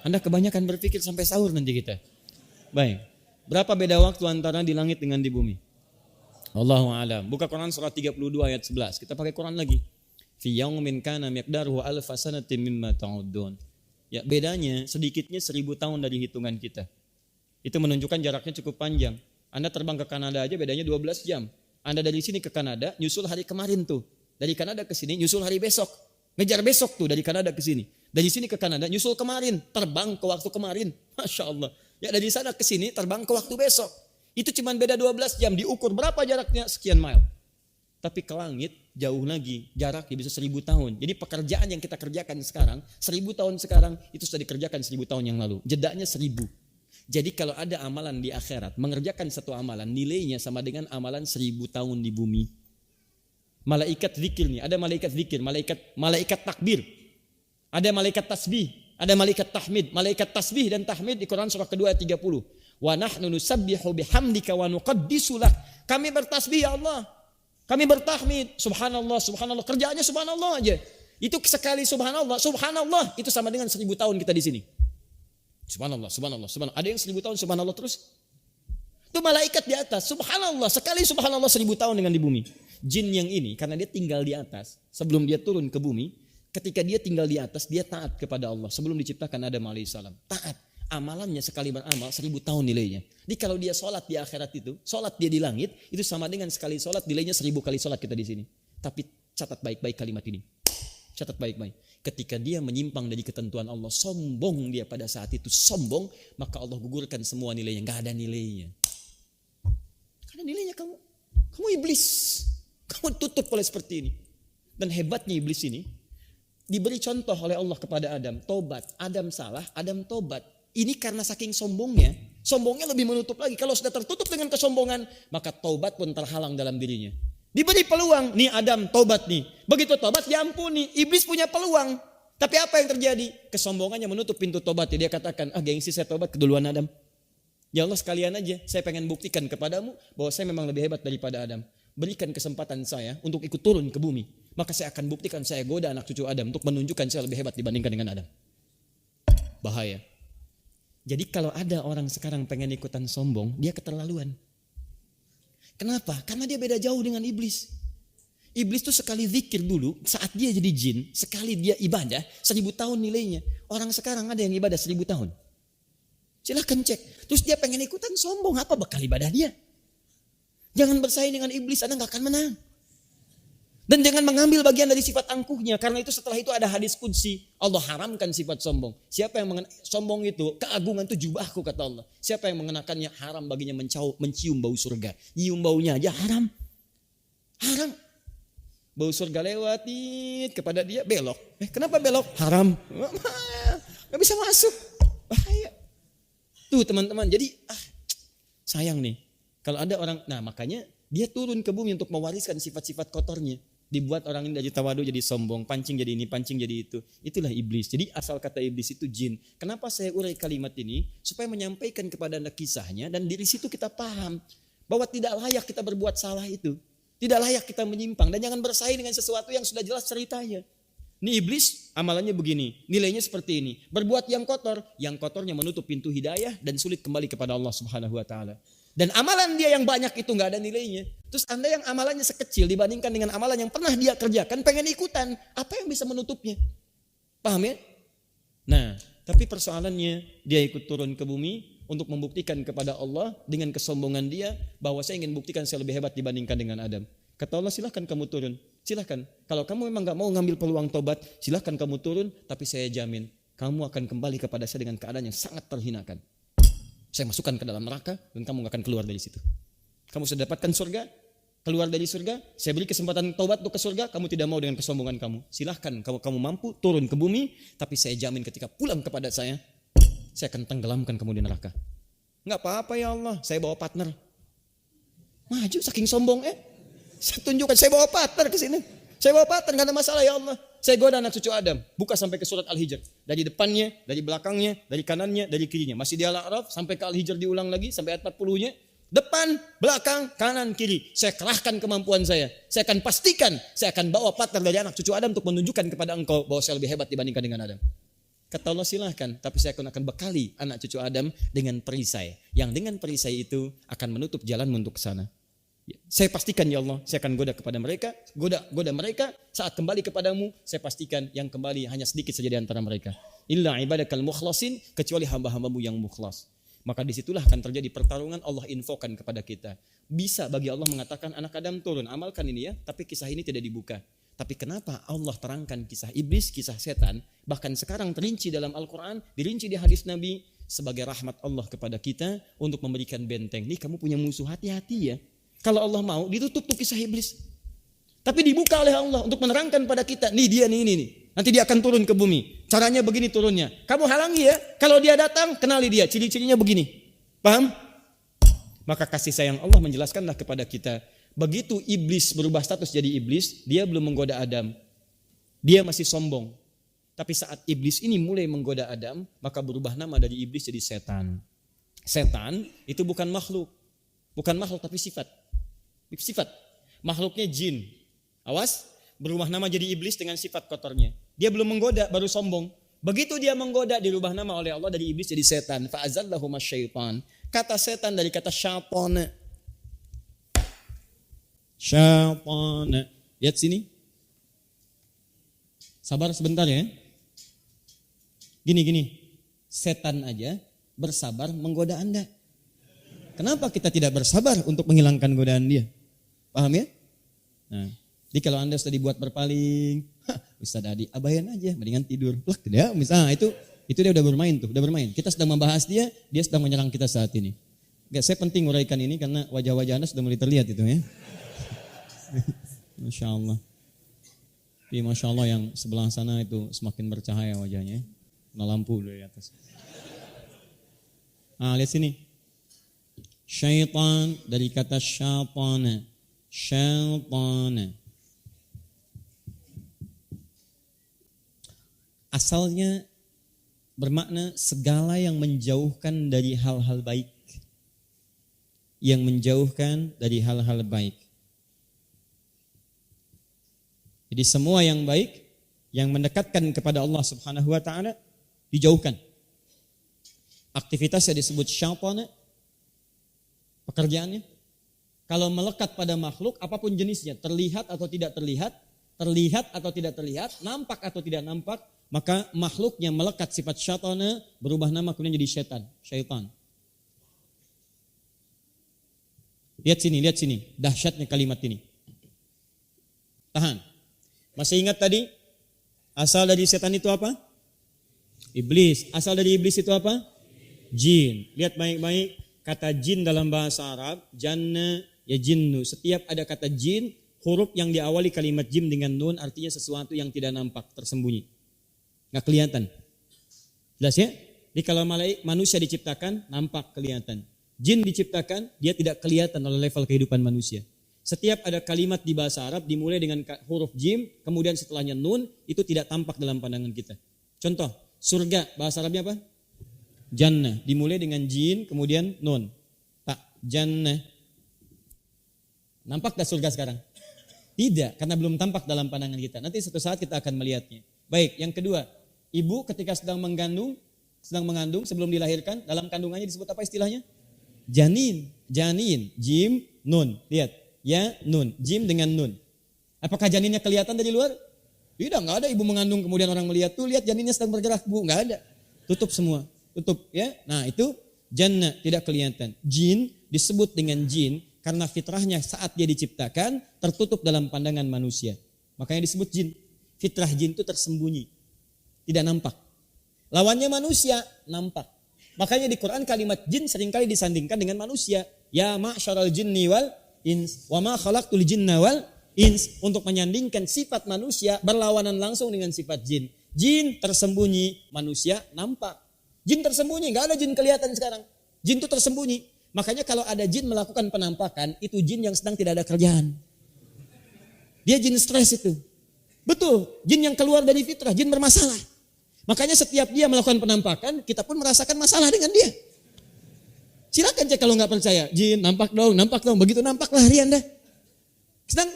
Anda kebanyakan berpikir sampai sahur nanti kita. Baik. Berapa beda waktu antara di langit dengan di bumi? Allahu a'lam. Buka Quran surah 32 ayat 11. Kita pakai Quran lagi. Fi yaumin kana miqdaruhu alfa sanatin mimma ta'uddun. Ya, bedanya sedikitnya 1000 tahun dari hitungan kita. Itu menunjukkan jaraknya cukup panjang. Anda terbang ke Kanada aja bedanya 12 jam. Anda dari sini ke Kanada nyusul hari kemarin tuh. Dari Kanada ke sini nyusul hari besok. Ngejar besok tuh dari Kanada ke sini. Dari sini ke Kanada nyusul kemarin, terbang ke waktu kemarin. Masya Allah. Ya dari sana ke sini terbang ke waktu besok. Itu cuma beda 12 jam. Diukur berapa jaraknya? Sekian mile. Tapi ke langit jauh lagi. Jaraknya bisa 1000 tahun. Jadi pekerjaan yang kita kerjakan sekarang, 1000 tahun sekarang, itu sudah dikerjakan 1000 tahun yang lalu. Jedanya 1000. Jadi kalau ada amalan di akhirat, mengerjakan satu amalan, nilainya sama dengan amalan 1000 tahun di bumi. Malaikat zikir nih, ada malaikat zikir, malaikat takbir. Ada malaikat tasbih, ada malaikat tahmid. Malaikat tasbih dan tahmid di Quran surah kedua ayat 30. Wa nahnu nusabbihu bihamdika wa nuqaddisu lak. Kami bertasbih ya Allah. Kami bertahmid, subhanallah, subhanallah. Kerjaannya subhanallah aja. Itu sekali subhanallah, subhanallah itu sama dengan 1000 tahun kita di sini. Subhanallah, subhanallah, subhanallah. Ada yang 1000 tahun subhanallah terus? Itu malaikat di atas, subhanallah. Sekali subhanallah 1000 tahun dengan di bumi. Jin yang ini karena dia tinggal di atas sebelum dia turun ke bumi, ketika dia tinggal di atas dia taat kepada Allah sebelum diciptakan Adam alaihissalam. Taat. Amalannya sekali beramal 1000 tahun nilainya. Jadi kalau dia sholat di akhirat itu, sholat dia di langit, itu sama dengan sekali sholat nilainya 1000 kali sholat kita di sini. Tapi catat baik-baik kalimat ini. Catat baik-baik. Ketika dia menyimpang dari ketentuan Allah, sombong dia pada saat itu, sombong, maka Allah gugurkan semua nilainya. Gak ada nilainya. Karena nilainya kamu iblis. Kamu tutup oleh seperti ini. Dan hebatnya iblis ini, diberi contoh oleh Allah kepada Adam. Tobat. Adam salah, Adam tobat. Ini karena saking sombongnya. Sombongnya lebih menutup lagi. Kalau sudah tertutup dengan kesombongan, maka taubat pun terhalang dalam dirinya. Diberi peluang. Nih Adam tobat nih. Begitu tobat diampuni. Iblis punya peluang. Tapi apa yang terjadi? Kesombongannya menutup pintu tobat. Dia katakan, gengsi saya tobat keduluan Adam. Ya Allah sekalian aja. Saya pengen buktikan kepadamu bahwa saya memang lebih hebat daripada Adam. Berikan kesempatan saya untuk ikut turun ke bumi. Maka saya akan buktikan saya goda anak cucu Adam untuk menunjukkan saya lebih hebat dibandingkan dengan Adam. Bahaya. Jadi kalau ada orang sekarang pengen ikutan sombong, dia keterlaluan. Kenapa? Karena dia beda jauh dengan iblis. Iblis tuh sekali zikir dulu, saat dia jadi jin, sekali dia ibadah, 1000 tahun nilainya. Orang sekarang ada yang ibadah 1000 tahun. Silahkan cek. Terus dia pengen ikutan sombong, apa bakal ibadah dia? Jangan bersaing dengan iblis, Anda gak akan menang. Dan jangan mengambil bagian dari sifat angkuhnya. Karena itu setelah itu ada hadis qudsi. Allah haramkan sifat sombong. Siapa yang sombong itu, keagungan itu jubahku kata Allah. Siapa yang mengenakannya haram baginya mencium bau surga. Nyium baunya aja haram. Haram. Bau surga lewatin kepada dia belok. Kenapa belok? Haram. Gak bisa masuk. Bahaya. Tuh teman-teman. Jadi sayang nih. Kalau ada orang, makanya dia turun ke bumi untuk mewariskan sifat-sifat kotornya. Dibuat orang ini dari tawadu jadi sombong, pancing jadi ini, pancing jadi itu. Itulah iblis. Jadi asal kata iblis itu jin. Kenapa saya urai kalimat ini? Supaya menyampaikan kepada Anda kisahnya dan dari situ kita paham bahwa tidak layak kita berbuat salah itu. Tidak layak kita menyimpang dan jangan bersaing dengan sesuatu yang sudah jelas ceritanya. Ini iblis amalannya begini, nilainya seperti ini. Berbuat yang kotornya menutup pintu hidayah dan sulit kembali kepada Allah Subhanahu wa taala. Dan amalan dia yang banyak itu gak ada nilainya. Terus Anda yang amalannya sekecil dibandingkan dengan amalan yang pernah dia kerjakan, pengen ikutan. Apa yang bisa menutupnya? Paham ya? Nah, tapi persoalannya dia ikut turun ke bumi untuk membuktikan kepada Allah dengan kesombongan dia bahwa saya ingin buktikan saya lebih hebat dibandingkan dengan Adam. Kata Allah, silahkan kamu turun. Silahkan. Kalau kamu memang gak mau ngambil peluang tobat, silahkan kamu turun. Tapi saya jamin kamu akan kembali kepada saya dengan keadaan yang sangat terhinakan. Saya masukkan ke dalam neraka dan kamu gak akan keluar dari situ. Kamu sudah dapatkan surga, keluar dari surga, saya beri kesempatan taubat untuk ke surga, kamu tidak mau dengan kesombongan kamu. Silahkan kalau kamu mampu turun ke bumi, tapi saya jamin ketika pulang kepada saya akan tenggelamkan kamu di neraka. Gak apa-apa ya Allah, saya bawa partner. Maju saking sombong saya tunjukkan, saya bawa partner ke sini. Saya bawa partner, gak ada masalah ya Allah. Saya goda anak cucu Adam. Buka sampai ke surat Al-Hijr. Dari depannya, dari belakangnya, dari kanannya, dari kirinya. Masih di Al-A'raf, sampai ke Al-Hijr diulang lagi, sampai ayat 40-nya. Depan, belakang, kanan, kiri. Saya kerahkan kemampuan saya. Saya akan pastikan, saya akan bawa partner dari anak cucu Adam untuk menunjukkan kepada engkau bahwa saya lebih hebat dibandingkan dengan Adam. Kata Allah silahkan, tapi saya akan bekali anak cucu Adam dengan perisai. Yang dengan perisai itu akan menutup jalan untuk ke sana. Saya pastikan ya Allah, saya akan goda kepada mereka, goda mereka saat kembali kepadamu, saya pastikan yang kembali hanya sedikit saja di antara mereka. Illa ibadakal mukhlasin, kecuali hamba-hambamu yang mukhlas. Maka disitulah akan terjadi pertarungan. Allah infokan kepada kita. Bisa bagi Allah mengatakan anak Adam turun, amalkan ini ya, tapi kisah ini tidak dibuka. Tapi kenapa Allah terangkan kisah iblis, kisah setan, bahkan sekarang terinci dalam Al-Quran, dirinci di hadis Nabi, sebagai rahmat Allah kepada kita untuk memberikan benteng. Nih kamu punya musuh, hati-hati ya. Kalau Allah mau, ditutup tuh kisah iblis. Tapi dibuka oleh Allah untuk menerangkan pada kita, nih dia nih, ini. Nanti dia akan turun ke bumi. Caranya begini turunnya. Kamu halangi ya, kalau dia datang, kenali dia, ciri-cirinya begini. Paham? Maka kasih sayang Allah menjelaskanlah kepada kita, begitu iblis berubah status jadi iblis, dia belum menggoda Adam. Dia masih sombong. Tapi saat iblis ini mulai menggoda Adam, maka berubah nama dari iblis jadi setan. Setan itu bukan makhluk. Bukan makhluk tapi sifat. Sifat. Makhluknya jin. Awas, berubah nama jadi iblis dengan sifat kotornya. Dia belum menggoda, baru sombong. Begitu dia menggoda, dirubah nama oleh Allah dari iblis jadi setan. Fa'azallahuma syaitan. Kata setan dari kata syaitan. Syaitan. Lihat sini. Sabar sebentar ya. Gini. Setan aja bersabar menggoda Anda. Kenapa kita tidak bersabar untuk menghilangkan godaan dia? Paham ya? Nah, jadi kalau Anda sudah dibuat berpaling, Ustaz Adi, abayan aja, mendingan tidur. Lah, tidak, misalnya itu dia udah bermain tuh, udah bermain. Kita sedang membahas dia sedang menyerang kita saat ini. Enggak, saya penting uraikan ini karena wajah-wajah Anda sudah mulai terlihat itu ya. Masya Allah. Tapi Masya Allah yang sebelah sana itu semakin bercahaya wajahnya. Kena lampu dari atas. Nah, lihat sini. Syaitan dari kata syaitan. Syaitan. Asalnya bermakna segala yang menjauhkan dari hal-hal baik. Yang menjauhkan dari hal-hal baik. Jadi semua yang baik, yang mendekatkan kepada Allah Subhanahu wa ta'ala, dijauhkan. Aktivitasnya disebut syaitan, pekerjaannya. Kalau melekat pada makhluk, apapun jenisnya, terlihat atau tidak terlihat, nampak atau tidak nampak, maka makhluk yang melekat sifat syaitan berubah nama kemudian jadi syaitan. Lihat sini, dahsyatnya kalimat ini. Tahan. Masih ingat tadi? Asal dari setan itu apa? Iblis. Asal dari iblis itu apa? Jin. Lihat baik-baik. Kata jin dalam bahasa Arab, janna ya jinnu. Setiap ada kata jin, huruf yang diawali kalimat jim dengan nun artinya sesuatu yang tidak nampak, tersembunyi. Nggak kelihatan. Jelas ya? Jadi kalau manusia diciptakan, nampak, kelihatan. Jin diciptakan, dia tidak kelihatan oleh level kehidupan manusia. Setiap ada kalimat di bahasa Arab dimulai dengan huruf jim, kemudian setelahnya nun, itu tidak tampak dalam pandangan kita. Contoh, surga, bahasa Arabnya apa? Jannah, dimulai dengan jin, kemudian nun. Tak, jannah. Nampak tak surga sekarang? Tidak, karena belum tampak dalam pandangan kita. Nanti suatu saat kita akan melihatnya. Baik, yang kedua, ibu ketika sedang mengandung sebelum dilahirkan, dalam kandungannya disebut apa istilahnya? Janin, jim, nun. Lihat. Ya, nun, jim dengan nun. Apakah janinnya kelihatan dari luar? Tidak, enggak ada ibu mengandung kemudian orang melihat tuh lihat janinnya sedang bergerak, Bu, enggak ada. Tutup semua, tutup ya. Nah, itu jannah tidak kelihatan. Jin disebut dengan jin karena fitrahnya saat dia diciptakan tertutup dalam pandangan manusia. Makanya disebut jin. Fitrah jin itu tersembunyi, tidak nampak. Lawannya manusia nampak. Makanya di Quran kalimat jin seringkali disandingkan dengan manusia. Ya ma'syaral jinni wal ins wa ma khalaqtul jinna wal ins, untuk menyandingkan sifat manusia berlawanan langsung dengan sifat jin. Jin tersembunyi, manusia nampak. Jin tersembunyi, enggak ada jin kelihatan sekarang. Jin itu tersembunyi. Makanya kalau ada jin melakukan penampakan, itu jin yang sedang tidak ada kerjaan. Dia jin stres itu. Betul, jin yang keluar dari fitrah, jin bermasalah. Makanya setiap dia melakukan penampakan, kita pun merasakan masalah dengan dia. Silakan cek kalau nggak percaya. Jin, nampak dong. Begitu nampak lari Anda.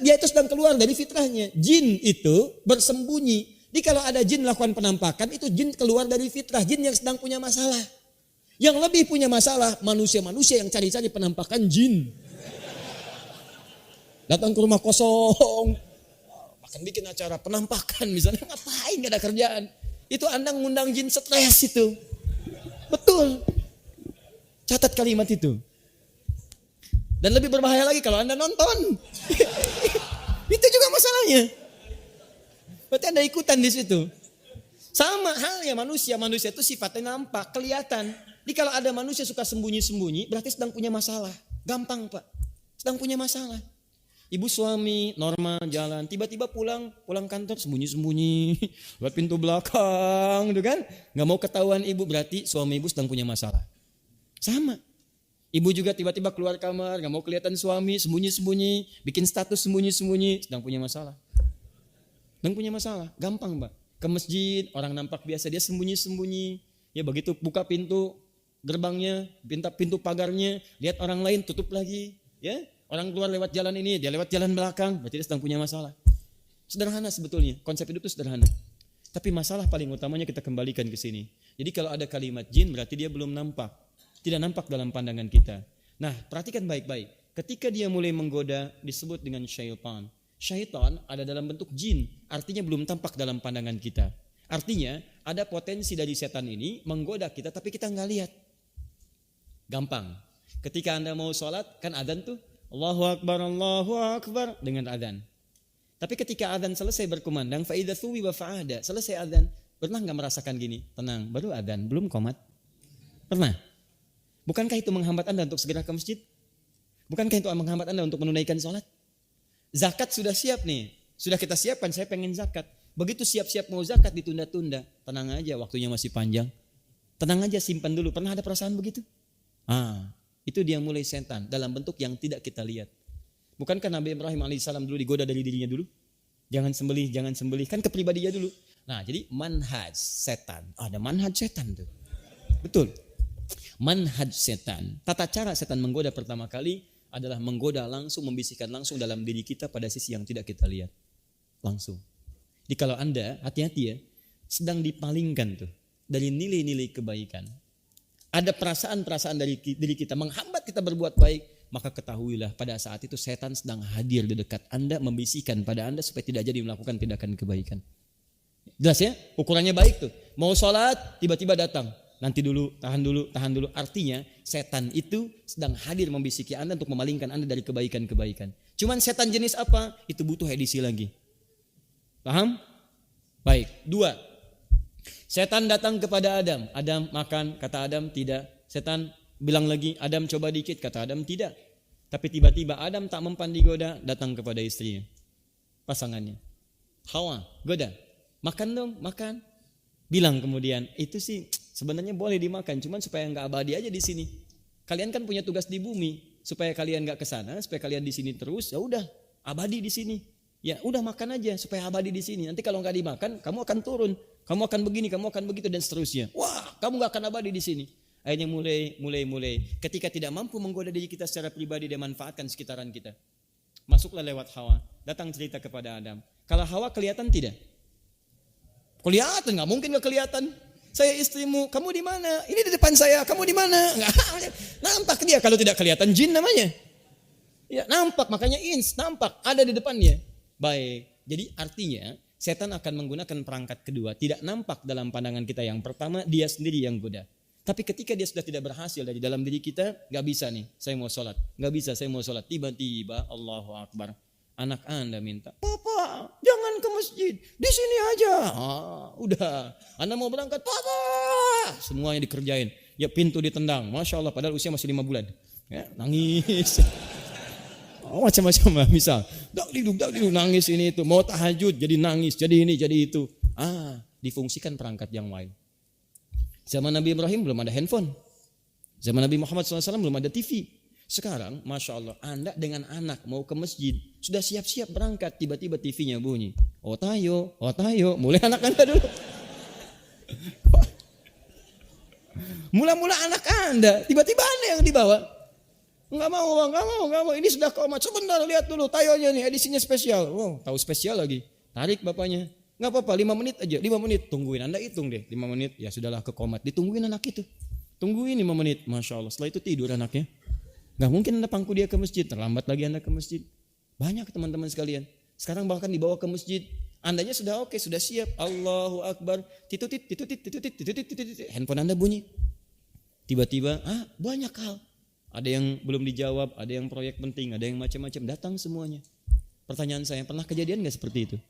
Dia itu sedang keluar dari fitrahnya. Jin itu bersembunyi. Jadi kalau ada jin melakukan penampakan, itu jin keluar dari fitrah, jin yang sedang punya masalah. Yang lebih punya masalah, manusia-manusia yang cari-cari penampakan jin. Datang ke rumah kosong, bahkan bikin acara penampakan misalnya, ngapain, gak ada kerjaan. Itu Anda ngundang jin stres itu. Betul. Catat kalimat itu. Dan lebih berbahaya lagi kalau Anda nonton. Itu juga masalahnya. Berarti Anda ikutan di situ. Sama halnya manusia itu sifatnya nampak, kelihatan. Jadi kalau ada manusia suka sembunyi-sembunyi, berarti sedang punya masalah. Gampang Pak, sedang punya masalah. Ibu suami normal jalan, tiba-tiba pulang kantor sembunyi-sembunyi, lewat pintu belakang, gitu kan? Nggak mau ketahuan ibu, berarti suami ibu sedang punya masalah. Sama. Ibu juga tiba-tiba keluar kamar, nggak mau kelihatan suami, sembunyi-sembunyi, bikin status sembunyi-sembunyi, sedang punya masalah. Sedang punya masalah, gampang Pak. Ke masjid, orang nampak biasa, dia sembunyi-sembunyi. Ya begitu buka pintu gerbangnya, pintu pagarnya, lihat orang lain tutup lagi. Ya, orang keluar lewat jalan ini, dia lewat jalan belakang, berarti dia sedang punya masalah. Sederhana sebetulnya, konsep hidup itu sederhana. Tapi masalah paling utamanya kita kembalikan ke sini. Jadi kalau ada kalimat jin, berarti dia belum nampak. Tidak nampak dalam pandangan kita. Nah, perhatikan baik-baik. Ketika dia mulai menggoda, disebut dengan syaitan. Syaitan ada dalam bentuk jin, artinya belum tampak dalam pandangan kita. Artinya ada potensi dari setan ini menggoda kita, tapi kita nggak lihat. Gampang. Ketika Anda mau sholat, kan adzan tuh, Allahu Akbar dengan adzan. Tapi ketika adzan selesai berkumandang, fa'idha thuwi wa fa'ada, selesai adzan, pernah nggak merasakan gini? Tenang, baru adzan, belum qomat. Pernah? Bukankah itu menghambat Anda untuk segera ke masjid? Bukankah itu menghambat Anda untuk menunaikan sholat? Zakat sudah siap nih, sudah kita siapkan, saya pengen zakat. Begitu siap-siap mau zakat ditunda-tunda, tenang aja waktunya masih panjang. Tenang aja simpan dulu, pernah ada perasaan begitu? Itu dia mulai setan dalam bentuk yang tidak kita lihat. Bukankah Nabi Ibrahim alaihissalam dulu digoda dari dirinya dulu? Jangan sembelih, kan kepribadiannya dulu. Nah jadi manhaj setan, ada manhaj setan tuh. Betul, manhaj setan, tata cara setan menggoda pertama kali adalah menggoda langsung, membisikkan langsung dalam diri kita pada sisi yang tidak kita lihat. Langsung. Jadi kalau Anda, hati-hati ya, sedang dipalingkan tuh dari nilai-nilai kebaikan. Ada perasaan-perasaan dari diri kita menghambat kita berbuat baik, maka ketahuilah pada saat itu setan sedang hadir di dekat Anda, membisikkan pada Anda supaya tidak jadi melakukan tindakan kebaikan. Jelas ya? Ukurannya baik tuh. Mau sholat, tiba-tiba datang. Nanti dulu, tahan dulu. Artinya setan itu sedang hadir membisiki Anda untuk memalingkan Anda dari kebaikan-kebaikan. Cuman setan jenis apa? Itu butuh edisi lagi. Paham? Baik. 2. Setan datang kepada Adam. Adam makan, kata Adam tidak. Setan bilang lagi, Adam coba dikit, kata Adam tidak. Tapi tiba-tiba Adam tak mempan digoda, datang kepada istrinya. Pasangannya. Hawa, goda. Makan dong, makan. Bilang kemudian, itu sih sebenarnya boleh dimakan, cuman supaya nggak abadi aja di sini. Kalian kan punya tugas di bumi, supaya kalian nggak kesana, supaya kalian di sini terus. Ya udah, abadi di sini. Ya udah makan aja supaya abadi di sini. Nanti kalau nggak dimakan, kamu akan turun, kamu akan begini, kamu akan begitu dan seterusnya. Wah, kamu nggak akan abadi di sini. Akhirnya mulai. Ketika tidak mampu menggoda diri kita secara pribadi, dia manfaatkan sekitaran kita. Masuklah lewat Hawa, datang cerita kepada Adam. Kalau Hawa kelihatan tidak? Kelihatan, nggak mungkin nggak kelihatan. Saya istrimu, kamu di mana? Ini di depan saya, kamu di mana? Nggak, nampak dia. Kalau tidak kelihatan jin namanya. Ya nampak, makanya nampak ada di depannya. Baik, jadi artinya setan akan menggunakan perangkat kedua. Tidak nampak dalam pandangan kita yang pertama, dia sendiri yang goda. Tapi ketika dia sudah tidak berhasil dari dalam diri kita, nggak bisa nih, saya mau sholat. Nggak bisa, saya mau sholat. Tiba-tiba Allahu Akbar. Anak Anda minta, Papa jangan ke masjid, di sini aja. Udah, Anda mau berangkat, Papa. Semuanya dikerjain. Ya pintu ditendang, Masya Allah, padahal usia masih 5 bulan. Ya, nangis. Macam-macam lah, misal. Dak diduk, nangis ini itu. Mau tahajud, jadi nangis, jadi ini, jadi itu. Difungsikan perangkat yang lain. Zaman Nabi Ibrahim belum ada handphone. Zaman Nabi Muhammad SAW belum ada TV. Sekarang, Masya Allah, Anda dengan anak mau ke masjid, sudah siap-siap berangkat, tiba-tiba TV-nya bunyi. Otayo, mulai anak Anda dulu. Mula-mula anak Anda, tiba-tiba Anda yang dibawa. Enggak mau, ini sudah komat. Sebentar, lihat dulu tayonya nih, edisinya spesial. Wow, tahu spesial lagi. Tarik bapaknya. Nggak apa-apa, 5 menit aja, 5 menit. Tungguin, Anda hitung deh, 5 menit. Ya sudahlah, ke komat. Ditungguin anak itu. Tungguin 5 menit, Masya Allah. Setelah itu tidur anaknya. Nggak mungkin Anda pangku dia ke masjid, terlambat lagi Anda ke masjid. Banyak teman-teman sekalian. Sekarang bahkan dibawa ke masjid. Andanya sudah oke, sudah siap. Allahu Akbar. Titutit. Handphone Anda bunyi. Tiba-tiba, banyak hal. Ada yang belum dijawab, ada yang proyek penting, ada yang macam-macam. Datang semuanya. Pertanyaan saya, pernah kejadian nggak seperti itu?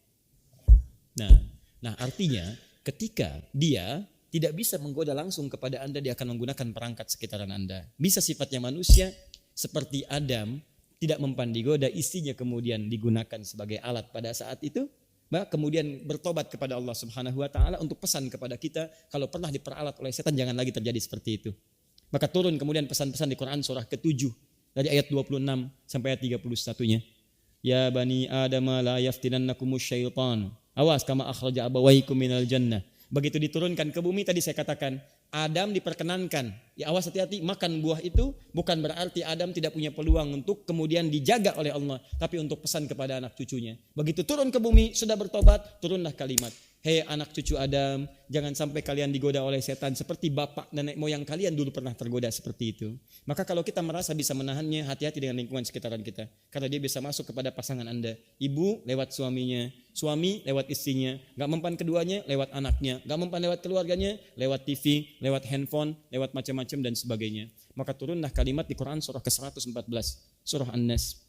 Nah, artinya ketika dia tidak bisa menggoda langsung kepada Anda, dia akan menggunakan perangkat sekitaran Anda. Bisa sifatnya manusia, seperti Adam, tidak mempan digoda, istrinya kemudian digunakan sebagai alat pada saat itu. Kemudian bertobat kepada Allah Subhanahu wa taala untuk pesan kepada kita, kalau pernah diperalat oleh setan jangan lagi terjadi seperti itu. Maka turun kemudian pesan-pesan di Quran surah ke-7 dari ayat 26 sampai ayat 31-nya. Ya bani Adam la yaftinannakumus syaitan. Awas kama akhraja abawaikum minal jannah. Begitu diturunkan ke bumi tadi saya katakan, Adam diperkenankan. Ya awas hati-hati, makan buah itu bukan berarti Adam tidak punya peluang untuk kemudian dijaga oleh Allah, tapi untuk pesan kepada anak cucunya. Begitu turun ke bumi sudah bertobat, turunlah kalimat, hei anak cucu Adam, jangan sampai kalian digoda oleh setan seperti bapak nenek moyang kalian dulu pernah tergoda seperti itu. Maka kalau kita merasa bisa menahannya, hati-hati dengan lingkungan sekitaran kita, karena dia bisa masuk kepada pasangan Anda. Ibu lewat suaminya, suami lewat istrinya, gak mempan keduanya lewat anaknya, gak mempan lewat keluarganya, lewat TV, lewat handphone, lewat macam-macam dan sebagainya. Maka turunlah kalimat di Quran surah ke-114, surah An-Nas.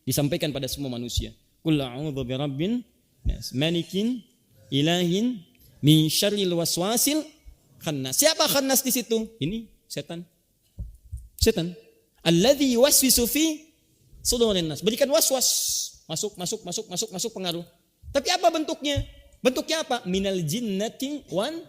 Disampaikan pada semua manusia. Qul a'udzu birabbin nas, malikin, ilahin, min syarril waswasil khannas. Siapa khannas di situ? Ini setan. Setan. Alladzi yuwaswisu fi sudurin nas. Berikan waswas. Masuk pengaruh. Tapi apa bentuknya? Bentuknya apa? Minal jinnati wan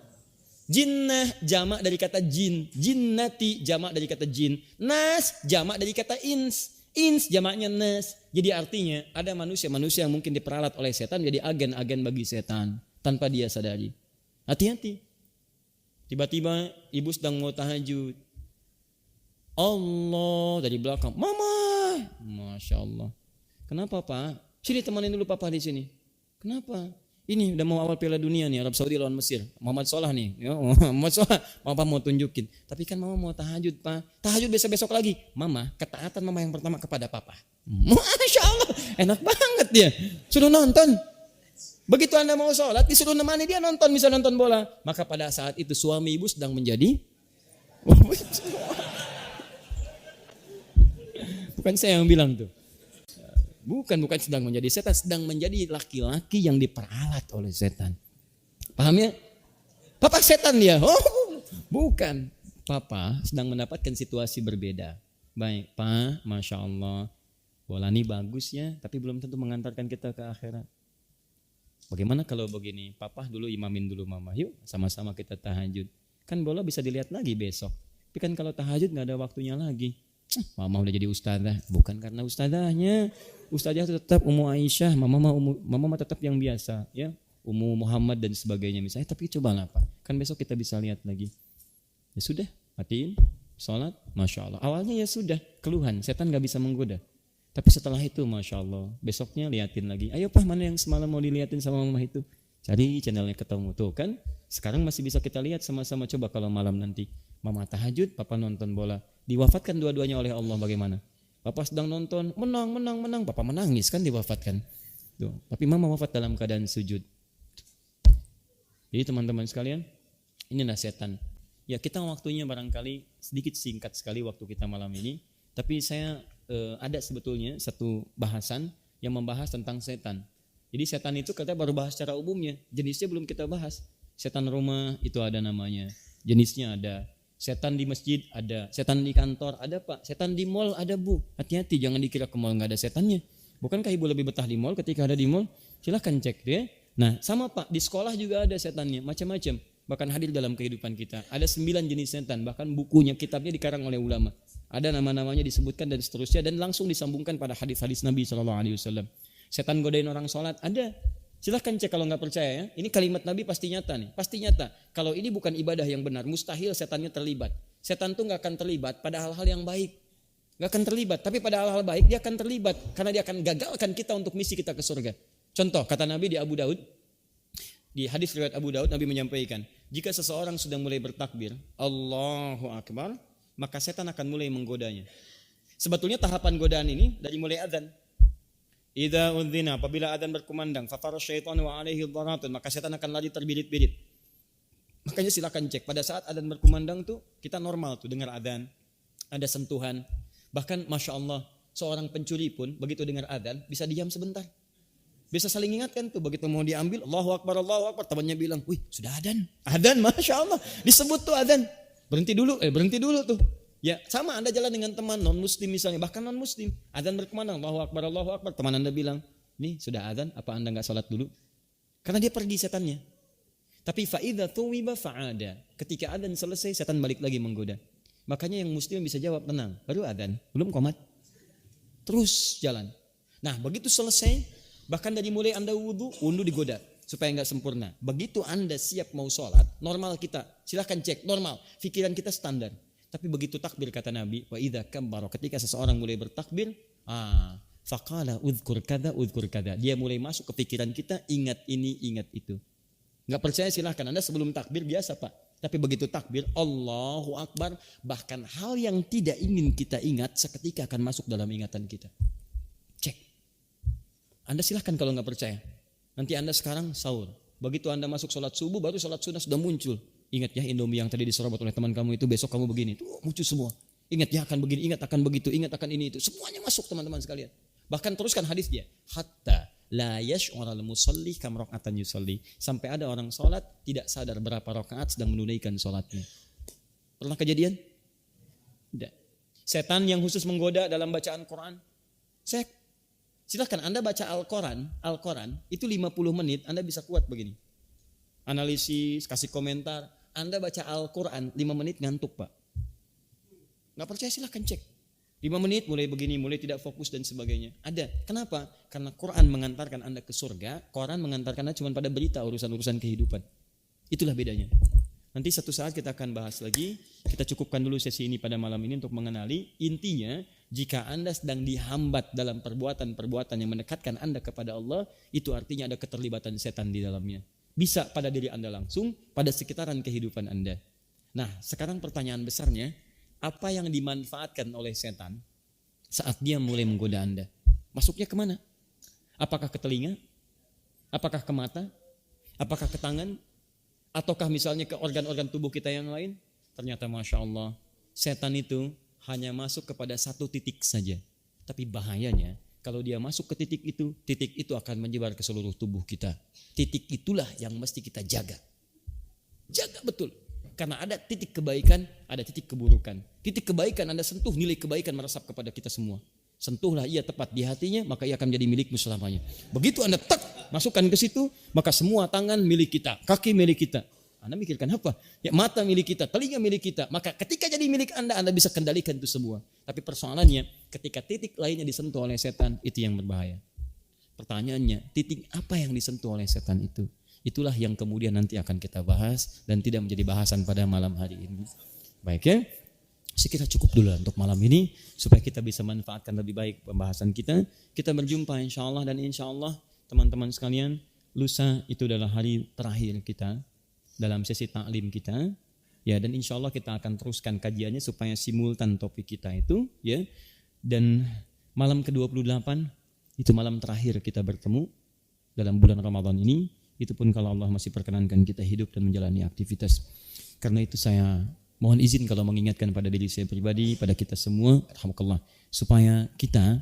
jinnah, jamak dari kata jin. Jinnati, jamak dari kata jin. Nas, jamak dari kata ins. Ins, jamaknya nas. Jadi artinya ada manusia-manusia yang mungkin diperalat oleh setan jadi agen-agen bagi setan tanpa dia sadari. Hati-hati. Tiba-tiba ibu sedang mau tahajud. Allah dari belakang. Mama. Masya Allah. Kenapa Pak? Sini temanin dulu Papa di sini. Kenapa? Ini udah mau awal Piala Dunia nih, Arab Saudi lawan Mesir. Muhammad Salah nih, ya, Muhammad Salah. Papa mau tunjukin. Tapi kan Mama mau tahajud Pak. Tahajud besok-besok lagi. Mama, ketaatan Mama yang pertama kepada Papa. Masya Allah, enak banget dia. Suruh nonton. Begitu Anda mau sholat, disuruh nemani dia nonton, bisa nonton bola. Maka pada saat itu suami ibu sedang menjadi bukan saya yang bilang tuh. Bukan sedang menjadi setan, sedang menjadi laki-laki yang diperalat oleh setan. Paham ya? Papa setan dia. Oh, bukan. Papa sedang mendapatkan situasi berbeda. Baik, Pak, Masya Allah. Bola ini bagus ya, tapi belum tentu mengantarkan kita ke akhirat. Bagaimana kalau begini? Papa dulu imamin dulu Mama. Yuk, sama-sama kita tahajud. Kan bola bisa dilihat lagi besok. Tapi kan kalau tahajud gak ada waktunya lagi. Mama udah jadi ustazah, bukan karena ustazahnya. Ustazah tetap Ummu Aisyah, mama tetap yang biasa, ya, Ummu Muhammad dan sebagainya misalnya. Tapi cobalah Pak, kan besok kita bisa lihat lagi. Ya sudah, matiin, sholat, Masya Allah. Awalnya ya sudah, keluhan, setan gak bisa menggoda. Tapi setelah itu Masya Allah, besoknya liatin lagi. Ayo Pak, mana yang semalam mau diliatin sama mama itu? Cari channelnya ketemu, tuh kan. Sekarang masih bisa kita lihat sama-sama. Coba kalau malam nanti Mama tahajud, Papa nonton bola. Diwafatkan dua-duanya oleh Allah, bagaimana? Papa sedang nonton, menang. Papa menangis kan diwafatkan. Tuh. Tapi Mama wafat dalam keadaan sujud. Jadi teman-teman sekalian, inilah setan. Ya kita waktunya barangkali sedikit singkat sekali waktu kita malam ini. Tapi saya ada sebetulnya satu bahasan yang membahas tentang setan. Jadi setan itu kita baru bahas secara umumnya. Jenisnya belum kita bahas. Setan rumah itu ada namanya. Jenisnya ada. Setan di masjid ada, setan di kantor ada Pak, setan di mall ada Bu. Hati-hati jangan dikira ke mall nggak ada setannya. Bukankah ibu lebih betah di mall ketika ada di mall? Silahkan cek deh. Nah sama Pak, di sekolah juga ada setannya, macam-macam. Bahkan hadir dalam kehidupan kita. Ada 9 jenis setan, bahkan bukunya, kitabnya dikarang oleh ulama. Ada nama-namanya disebutkan dan seterusnya dan langsung disambungkan pada hadis-hadis Nabi SAW. Setan godain orang sholat ada. Silahkan cek kalau nggak percaya ya. Ini kalimat Nabi pasti nyata nih, pasti nyata. Kalau ini bukan ibadah yang benar, mustahil setannya terlibat. Setan tuh nggak akan terlibat pada hal-hal yang baik, nggak akan terlibat. Tapi pada hal-hal baik dia akan terlibat karena dia akan gagalkan kita untuk misi kita ke surga. Contoh kata Nabi di Abu Daud, Di hadis riwayat Abu Daud Nabi menyampaikan, jika seseorang sudah mulai bertakbir, Allahu Akbar, maka setan akan mulai menggodanya. Sebetulnya tahapan godaan ini dari mulai adzan. Idza udzina, apabila adzan berkumandang, fafara syaitanu wa alaihi dharatun, maka setan akan lari terbirit-birit. Makanya silakan cek pada saat adzan berkumandang tuh kita normal tuh dengar adzan, ada sentuhan. Bahkan Masya Allah, seorang pencuri pun begitu dengar adzan bisa diam sebentar. Bisa saling ingatkan tuh, begitu mau diambil, Allahu Akbar, temannya bilang, wih sudah adzan, Masya Allah, disebut tuh adzan, berhenti dulu tuh. Ya sama Anda jalan dengan teman non muslim misalnya, bahkan non muslim, adzan berkumandang, Allahu Akbar, teman Anda bilang, nih sudah adzan, apa Anda nggak salat dulu? Karena dia pergi setannya. Tapi fa'idha thuwiba fa'ada, ketika adzan selesai setan balik lagi menggoda. Makanya yang muslim bisa jawab tenang, baru adzan, belum qomat, terus jalan. Nah begitu selesai, bahkan dari mulai Anda wudhu digoda supaya nggak sempurna. Begitu Anda siap mau sholat, normal kita, silahkan cek normal, pikiran kita standar. Tapi begitu takbir kata Nabi, wa idza kabbara, ketika seseorang mulai bertakbir, faqala udhkur kada, dia mulai masuk ke pikiran kita, ingat ini, ingat itu. Nggak percaya silahkan Anda sebelum takbir biasa Pak. Tapi begitu takbir, Allahu Akbar, bahkan hal yang tidak ingin kita ingat seketika akan masuk dalam ingatan kita. Cek. Anda silahkan kalau nggak percaya. Nanti Anda sekarang sahur. Begitu Anda masuk sholat subuh, baru sholat sunnah sudah muncul. Ingat ya Indomie yang tadi diserobot oleh teman kamu itu, besok kamu begini. Tuh muncul semua. Ingat ya akan begini, ingat akan begitu, ingat akan ini itu. Semuanya masuk teman-teman sekalian. Bahkan teruskan hadis dia. Hatta la yash'ural musalli kam raka'atan yusalli. Sampai ada orang sholat tidak sadar berapa rakaat sedang menunaikan sholatnya. Pernah kejadian? Tidak. Setan yang khusus menggoda dalam bacaan Quran. Silahkan Anda baca Al-Quran itu 50 menit Anda bisa kuat begini. Analisis, kasih komentar. Anda baca Al-Quran 5 menit ngantuk Pak. Gak percaya silahkan cek. 5 menit mulai begini, mulai tidak fokus dan sebagainya. Ada. Kenapa? Karena Quran mengantarkan Anda ke surga, Quran mengantarkan Anda cuma pada berita urusan-urusan kehidupan. Itulah bedanya. Nanti satu saat kita akan bahas lagi. Kita cukupkan dulu sesi ini pada malam ini untuk mengenali intinya. Jika Anda sedang dihambat dalam perbuatan-perbuatan yang mendekatkan Anda kepada Allah, itu artinya ada keterlibatan setan di dalamnya. Bisa pada diri Anda langsung, pada sekitaran kehidupan Anda. Nah, sekarang pertanyaan besarnya, apa yang dimanfaatkan oleh setan saat dia mulai menggoda Anda? Masuknya kemana? Apakah ke telinga? Apakah ke mata? Apakah ke tangan? Ataukah misalnya ke organ-organ tubuh kita yang lain? Ternyata Masya Allah, setan itu hanya masuk kepada satu titik saja. Tapi bahayanya, kalau dia masuk ke titik itu akan menyebar ke seluruh tubuh kita. Titik itulah yang mesti kita jaga. Jaga betul. Karena ada titik kebaikan, ada titik keburukan. Titik kebaikan Anda sentuh, nilai kebaikan meresap kepada kita semua. Sentuhlah ia tepat di hatinya, maka ia akan menjadi milikmu selamanya. Begitu Anda masukkan ke situ, maka semua tangan milik kita, kaki milik kita. Anda mikirkan apa? Ya mata milik kita, telinga milik kita. Maka ketika jadi milik Anda bisa kendalikan itu semua. Tapi persoalannya, ketika titik lainnya disentuh oleh setan, itu yang berbahaya. Pertanyaannya, titik apa yang disentuh oleh setan itu? Itulah yang kemudian nanti akan kita bahas dan tidak menjadi bahasan pada malam hari ini. Baik ya, kita cukup dulu untuk malam ini supaya kita bisa manfaatkan lebih baik pembahasan kita. Kita berjumpa insya Allah dan insya Allah teman-teman sekalian, lusa itu adalah hari terakhir kita dalam sesi taklim kita, ya, dan insya Allah kita akan teruskan kajiannya supaya simultan topik kita itu, ya, dan malam ke-28 itu malam terakhir kita bertemu dalam bulan Ramadan ini, itu pun kalau Allah masih perkenankan kita hidup dan menjalani aktivitas. Karena itu saya mohon izin kalau mengingatkan pada diri saya pribadi, pada kita semua, alhamdulillah, supaya kita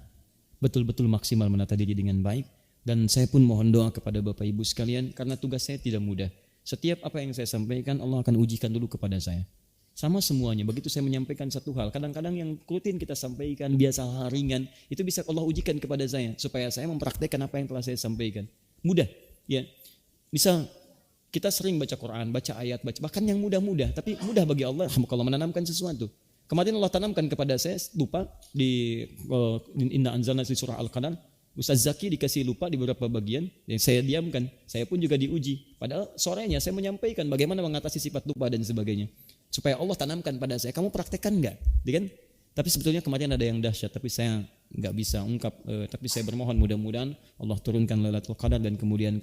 betul-betul maksimal menata diri dengan baik, dan saya pun mohon doa kepada Bapak Ibu sekalian, karena tugas saya tidak mudah. Setiap apa yang saya sampaikan Allah akan ujikan dulu kepada saya. Sama semuanya, begitu saya menyampaikan satu hal, kadang-kadang yang rutin kita sampaikan, biasa hal ringan, itu bisa Allah ujikan kepada saya, supaya saya mempraktekkan apa yang telah saya sampaikan. Mudah, ya. Misal, kita sering baca Quran, baca ayat, bahkan yang mudah-mudah, tapi mudah bagi Allah kalau menanamkan sesuatu. Kemarin Allah tanamkan kepada saya, lupa, di Inna Anzalna di surah Al-Qadar, Ustaz Zaki dikasih lupa di beberapa bagian, yang saya diamkan, saya pun juga diuji. Padahal sorenya saya menyampaikan bagaimana mengatasi sifat lupa dan sebagainya. Supaya Allah tanamkan pada saya, kamu praktekkan enggak? Kan? Tapi sebetulnya kemarin ada yang dahsyat, tapi saya enggak bisa ungkap, tapi saya bermohon mudah-mudahan Allah turunkan Lailatul Qadar dan kemuliaan.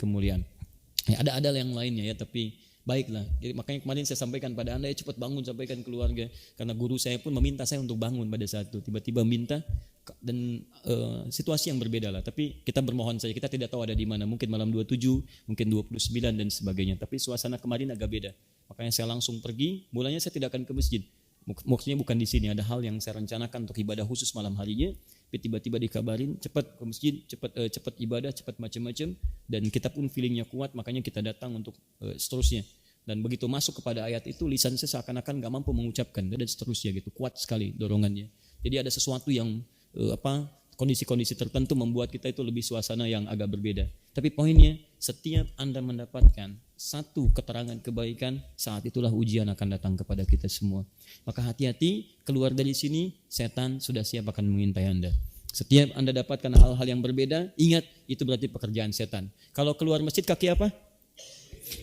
Ya, ada yang lainnya ya, tapi baiklah. Jadi makanya kemarin saya sampaikan pada Anda, ya cepat bangun, sampaikan keluarga. Karena guru saya pun meminta saya untuk bangun pada saat itu. Tiba-tiba minta, dan situasi yang berbeda lah. Tapi kita bermohon saja, kita tidak tahu ada di mana. Mungkin malam 27, mungkin 29 dan sebagainya. Tapi suasana kemarin agak beda. Makanya saya langsung pergi. Mulanya saya tidak akan ke masjid. Maksudnya bukan di sini, ada hal yang saya rencanakan untuk ibadah khusus malam harinya. Tapi tiba-tiba dikabarin cepat ke masjid, cepat ibadah, cepat macam-macam, dan kita pun feelingnya kuat, makanya kita datang untuk seterusnya. Dan begitu masuk kepada ayat itu, lisan saya seakan-akan gak mampu mengucapkan, dan seterusnya gitu, kuat sekali dorongannya. Jadi ada sesuatu yang kondisi-kondisi tertentu membuat kita itu lebih suasana yang agak berbeda. Tapi poinnya, setiap Anda mendapatkan satu keterangan kebaikan, saat itulah ujian akan datang kepada kita semua. Maka hati-hati, keluar dari sini, setan sudah siap akan mengintai Anda. Setiap Anda dapatkan hal-hal yang berbeda, ingat itu berarti pekerjaan setan. Kalau keluar masjid kaki apa?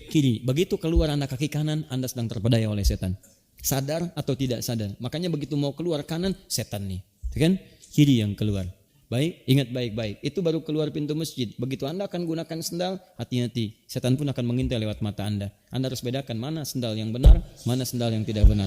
Kiri. Begitu keluar Anda kaki kanan, Anda sedang terpedaya oleh setan. Sadar atau tidak sadar. Makanya begitu mau keluar kanan, setan nih. Kan? Kiri yang keluar. Baik, ingat baik-baik. Itu baru keluar pintu masjid. Begitu Anda akan gunakan sendal, hati-hati. Setan pun akan mengintai lewat mata Anda. Anda harus bedakan mana sendal yang benar, mana sendal yang tidak benar.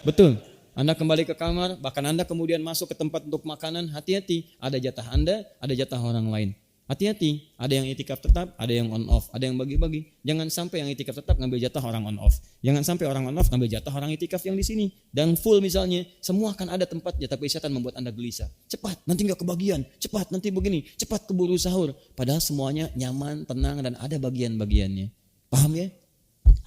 Betul. Anda kembali ke kamar, bahkan Anda kemudian masuk ke tempat untuk makanan, hati-hati. Ada jatah Anda, ada jatah orang lain. Hati-hati, ada yang itikaf tetap, ada yang on off, ada yang bagi-bagi. Jangan sampai yang itikaf tetap ngambil jatah orang on off. Jangan sampai orang on off ngambil jatah orang itikaf yang di sini. Dan full misalnya, semua akan ada tempatnya, tapi setan membuat Anda gelisah. Cepat, nanti nggak kebagian. Cepat, nanti begini. Cepat keburu sahur. Padahal semuanya nyaman, tenang, dan ada bagian-bagiannya. Paham ya?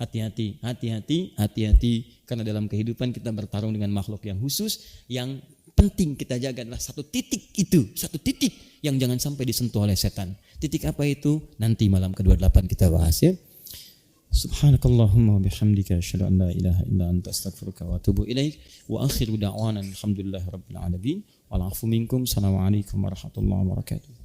Hati-hati, hati-hati, hati-hati. Karena dalam kehidupan kita bertarung dengan makhluk yang khusus, yang penting kita jaga adalah satu titik itu, satu titik yang jangan sampai disentuh oleh setan. Titik apa itu? Nanti malam ke-28 kita bahas ya. Subhanakallahumma wa bihamdika asyhadu an la ilaha illa anta astaghfiruka wa atubu ilaik. Wa akhiru da'wana alhamdulillahirabbil alamin. Wal 'afu minkum. Assalamualaikum warahmatullahi wabarakatuh.